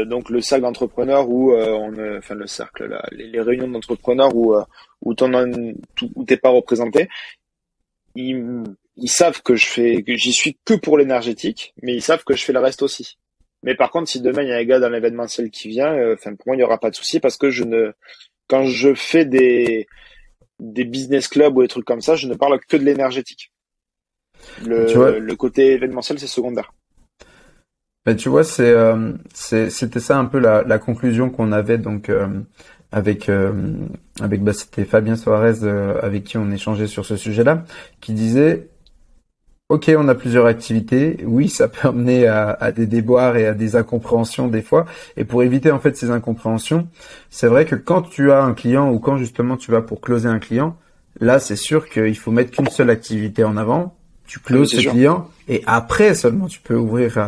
donc le cercle d'entrepreneurs où enfin le cercle, là, les réunions d'entrepreneurs où où t'es pas représenté, ils, ils savent que j'y suis que pour l'énergétique, mais ils savent que je fais le reste aussi. Mais par contre, si demain il y a un gars dans l'événementiel qui vient, enfin pour moi il y aura pas de souci parce que quand je fais des business clubs ou des trucs comme ça, je ne parle que de l'énergétique. Tu vois, Le côté événementiel, c'est secondaire. bah, tu vois, c'était ça un peu la conclusion qu'on avait donc avec bah, c'était Fabien Soares avec qui on échangeait sur ce sujet-là, qui disait ok, on a plusieurs activités. Oui, ça peut amener à des déboires et à des incompréhensions des fois. Et pour éviter en fait ces incompréhensions, c'est vrai que quand tu as un client ou quand justement tu vas pour closer un client, là c'est sûr qu'il faut mettre qu'une seule activité en avant. Tu Ah, mais closes c'est ce sûr. client et après seulement tu peux ouvrir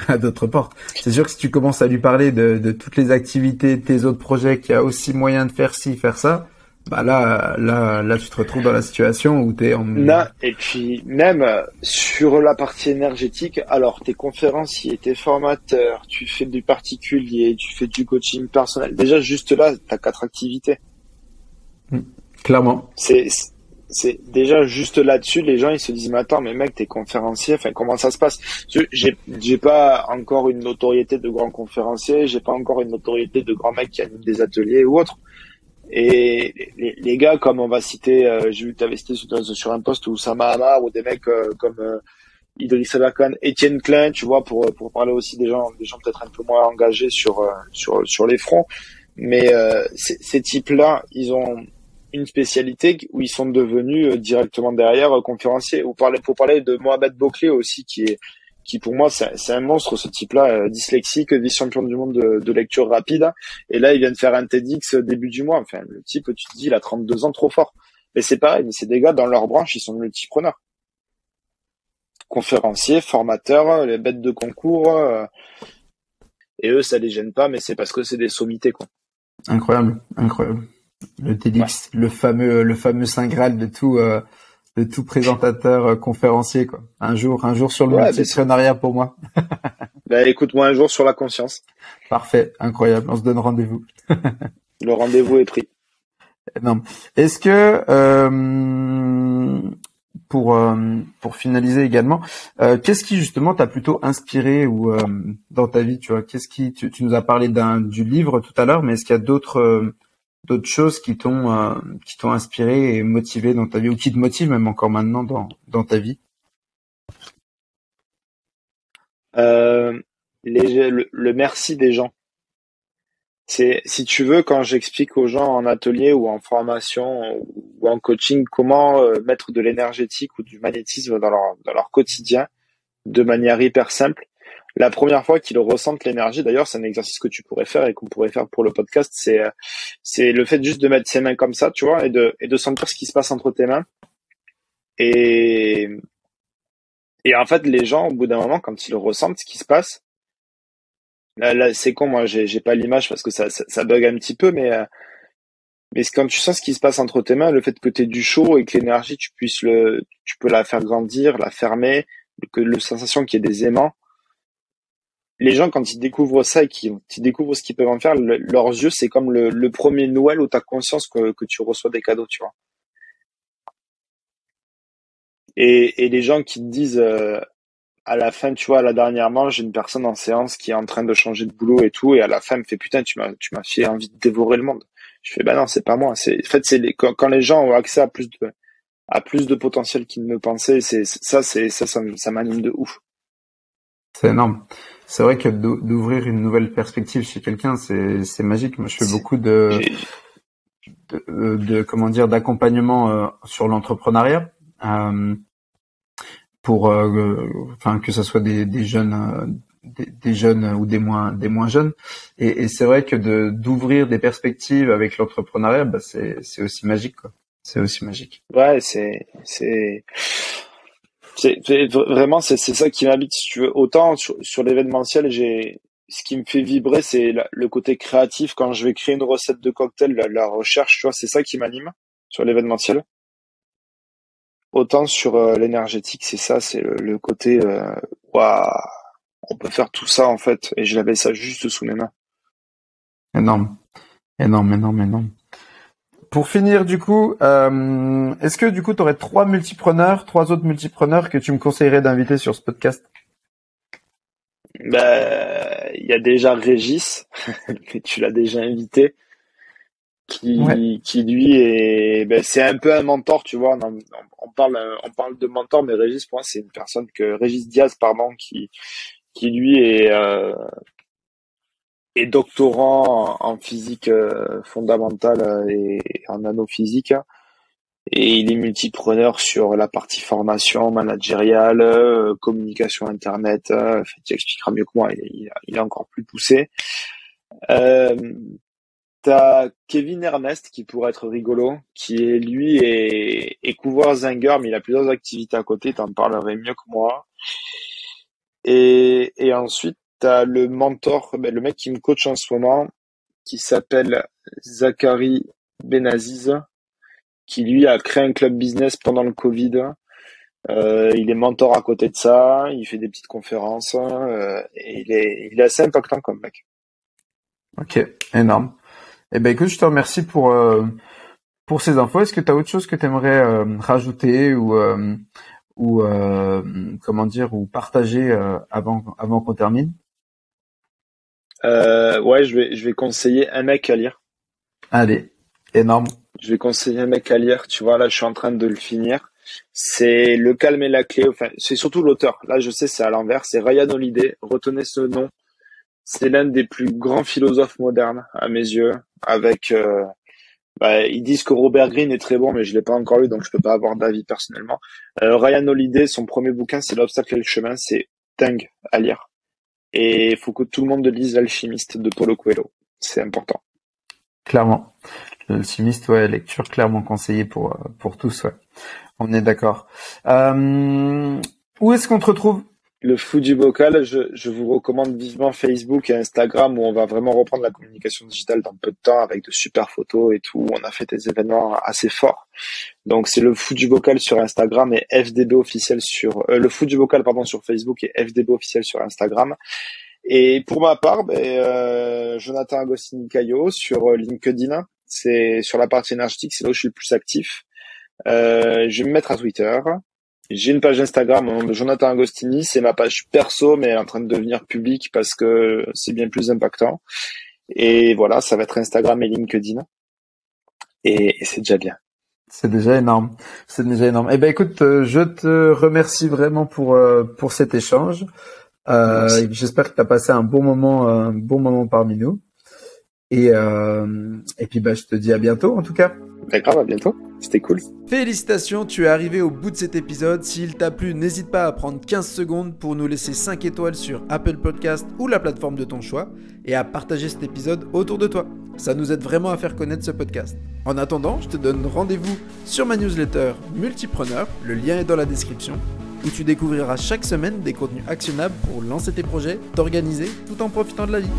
à d'autres portes. C'est sûr que si tu commences à lui parler de toutes les activités, de tes autres projets, qu'il y a aussi moyen de faire ci, faire ça, bah là, tu te retrouves dans la situation où t'es en... Là, et puis même sur la partie énergétique, alors t'es conférencier, t'es formateur, tu fais du particulier, tu fais du coaching personnel. Déjà juste là, t'as 4 activités. Clairement. C'est déjà juste là-dessus, les gens ils se disent mais attends mais mec t'es conférencier, enfin comment ça se passe? J'ai pas encore une notoriété de grand conférencier, j'ai pas encore une notoriété de grand mec qui anime des ateliers ou autre. Et les gars, comme on va citer, j'ai vu que tu avais cité sur un post où Oussama Hamar ou des mecs comme Idriss Abakan, Étienne Klein, tu vois, pour parler aussi des gens peut-être un peu moins engagés sur les fronts. Mais ces types-là, ils ont une spécialité où ils sont devenus directement derrière conférenciers. Pour parler de Mohamed Bouclé aussi, qui pour moi c'est un monstre ce type-là, dyslexique, vice-champion du monde de lecture rapide. Et là, il vient de faire un TEDx début du mois. Enfin, le type, tu te dis, il a 32 ans, trop fort. Mais c'est pareil, mais c'est des gars dans leur branche, ils sont multipreneurs. Conférenciers, formateurs, les bêtes de concours. Et eux, ça les gêne pas, mais c'est parce que c'est des sommités, quoi. Incroyable, incroyable. Le Ouais. TEDx, le fameux saint graal de tout présentateur conférencier quoi. Un jour sur le Ouais, ben multipreneuriat pour moi. ben, écoute-moi un jour sur la conscience. Parfait, incroyable. On se donne rendez-vous. Le rendez-vous est pris. Non. Est-ce que pour finaliser également, qu'est-ce qui justement t'a plutôt inspiré ou dans ta vie, tu vois, qu'est-ce qui tu nous as parlé du livre tout à l'heure, mais est-ce qu'il y a d'autres choses qui t'ont inspiré et motivé dans ta vie ou qui te motivent même encore maintenant dans ta vie? Euh, le merci des gens. C'est, si tu veux, quand j'explique aux gens en atelier ou en formation ou en coaching comment mettre de l'énergétique ou du magnétisme dans leur quotidien de manière hyper simple, la première fois qu'ils ressentent l'énergie, d'ailleurs, c'est un exercice que tu pourrais faire et qu'on pourrait faire pour le podcast, c'est le fait juste de mettre ses mains comme ça, tu vois, et de sentir ce qui se passe entre tes mains. Et, et en fait, les gens, au bout d'un moment, quand ils ressentent ce qui se passe, là c'est con, moi, j'ai pas l'image parce que ça bug un petit peu, mais quand tu sens ce qui se passe entre tes mains, le fait que tu aies du chaud et que l'énergie, tu peux la faire grandir, la fermer, que la sensation qu'il y ait des aimants. Les gens, quand ils découvrent ça et qu'ils découvrent ce qu'ils peuvent en faire, leurs yeux, c'est comme le premier Noël où tu as conscience que tu reçois des cadeaux, tu vois. Et les gens qui te disent à la fin, tu vois, là dernièrement, j'ai une personne en séance qui est en train de changer de boulot et tout, et à la fin, elle me fait putain, tu m'as fait envie de dévorer le monde. Je fais bah non, c'est pas moi. En fait, quand les gens ont accès à plus de potentiel qu'ils ne le pensaient, ça m'anime de ouf. C'est énorme. C'est vrai que d'ouvrir une nouvelle perspective chez quelqu'un, c'est magique. Moi, je fais C'est, beaucoup j'ai, comment dire d'accompagnement sur l'entrepreneuriat pour enfin que ce soit des jeunes des jeunes ou des moins jeunes et c'est vrai que d'ouvrir des perspectives avec l'entrepreneuriat bah c'est aussi magique quoi. C'est aussi magique. ouais, vraiment, c'est ça qui m'habite, si tu veux. Autant sur l'événementiel, ce qui me fait vibrer, c'est le côté créatif. Quand je vais créer une recette de cocktail, la recherche, tu vois, c'est ça qui m'anime sur l'événementiel. Autant sur l'énergétique, c'est ça, c'est le côté, waouh. on peut faire tout ça en fait. Et j'avais ça juste sous mes mains. Énorme. Énorme, énorme, énorme. Pour finir, du coup, est-ce que du coup, tu aurais trois autres multipreneurs que tu me conseillerais d'inviter sur ce podcast? Il y a déjà Régis, que tu l'as déjà invité, qui lui c'est un peu un mentor, tu vois. On parle de mentor, mais Régis, pour moi, c'est une personne Régis Diaz, pardon, qui lui est doctorant en physique fondamentale et en nanophysique. Et il est multipreneur sur la partie formation managériale, communication internet. Tu expliqueras mieux que moi, il est encore plus poussé. T'as Kevin Ernest qui pourrait être rigolo, qui est lui est couvreur zinger, mais il a plusieurs activités à côté, t'en parlerais mieux que moi. Et ensuite, t'as le mentor, le mec qui me coach en ce moment, qui s'appelle Zachary Benaziz, qui lui a créé un club business pendant le Covid. Il est mentor à côté de ça, il fait des petites conférences, et il est assez impactant comme mec. Ok, énorme. Eh ben écoute, je te remercie pour ces infos. Est-ce que tu as autre chose que tu aimerais rajouter ou comment dire, ou partager avant qu'on termine? Ouais, je vais conseiller un mec à lire. Allez, énorme. Je vais conseiller un mec à lire. Tu vois, là, je suis en train de le finir. C'est Le Calme et la Clé. Enfin, c'est surtout l'auteur. Là, je sais, c'est à l'envers. C'est Ryan Holiday. Retenez ce nom. C'est l'un des plus grands philosophes modernes, à mes yeux. Avec, ils disent que Robert Greene est très bon, mais je l'ai pas encore lu, donc je peux pas avoir d'avis personnellement. Ryan Holiday, son premier bouquin, c'est L'obstacle et le chemin. C'est dingue à lire. Et il faut que tout le monde lise L'Alchimiste de Paulo Coelho. C'est important. Clairement. L'Alchimiste, ouais, lecture clairement conseillée pour tous, ouais. On est d'accord. Où est-ce qu'on te retrouve? Le fou du bocal, je vous recommande vivement Facebook et Instagram où on va vraiment reprendre la communication digitale dans peu de temps avec de super photos et tout. On a fait des événements assez forts. Donc c'est le fou du bocal sur Instagram et FDB officiel sur le fou du bocal pardon sur Facebook et FDB officiel sur Instagram. Et pour ma part, Jonathan Agostini Caillot sur LinkedIn, c'est sur la partie énergétique, c'est là où je suis le plus actif. Je vais me mettre à Twitter. J'ai une page Instagram au nom de Jonathan Agostini, c'est ma page perso, mais elle est en train de devenir publique parce que c'est bien plus impactant. Et voilà, ça va être Instagram et LinkedIn. Et c'est déjà bien. C'est déjà énorme. C'est déjà énorme. Eh ben écoute, je te remercie vraiment pour cet échange. J'espère que tu as passé un bon moment parmi nous. Et puis je te dis à bientôt en tout cas. D'accord, à bientôt. C'était cool. Félicitations, tu es arrivé au bout de cet épisode. S'il t'a plu, n'hésite pas à prendre 15 secondes pour nous laisser 5 étoiles sur Apple Podcast ou la plateforme de ton choix et à partager cet épisode autour de toi. Ça nous aide vraiment à faire connaître ce podcast. En attendant, je te donne rendez-vous sur ma newsletter Multipreneur, le lien est dans la description, où tu découvriras chaque semaine des contenus actionnables pour lancer tes projets, t'organiser tout en profitant de la vie.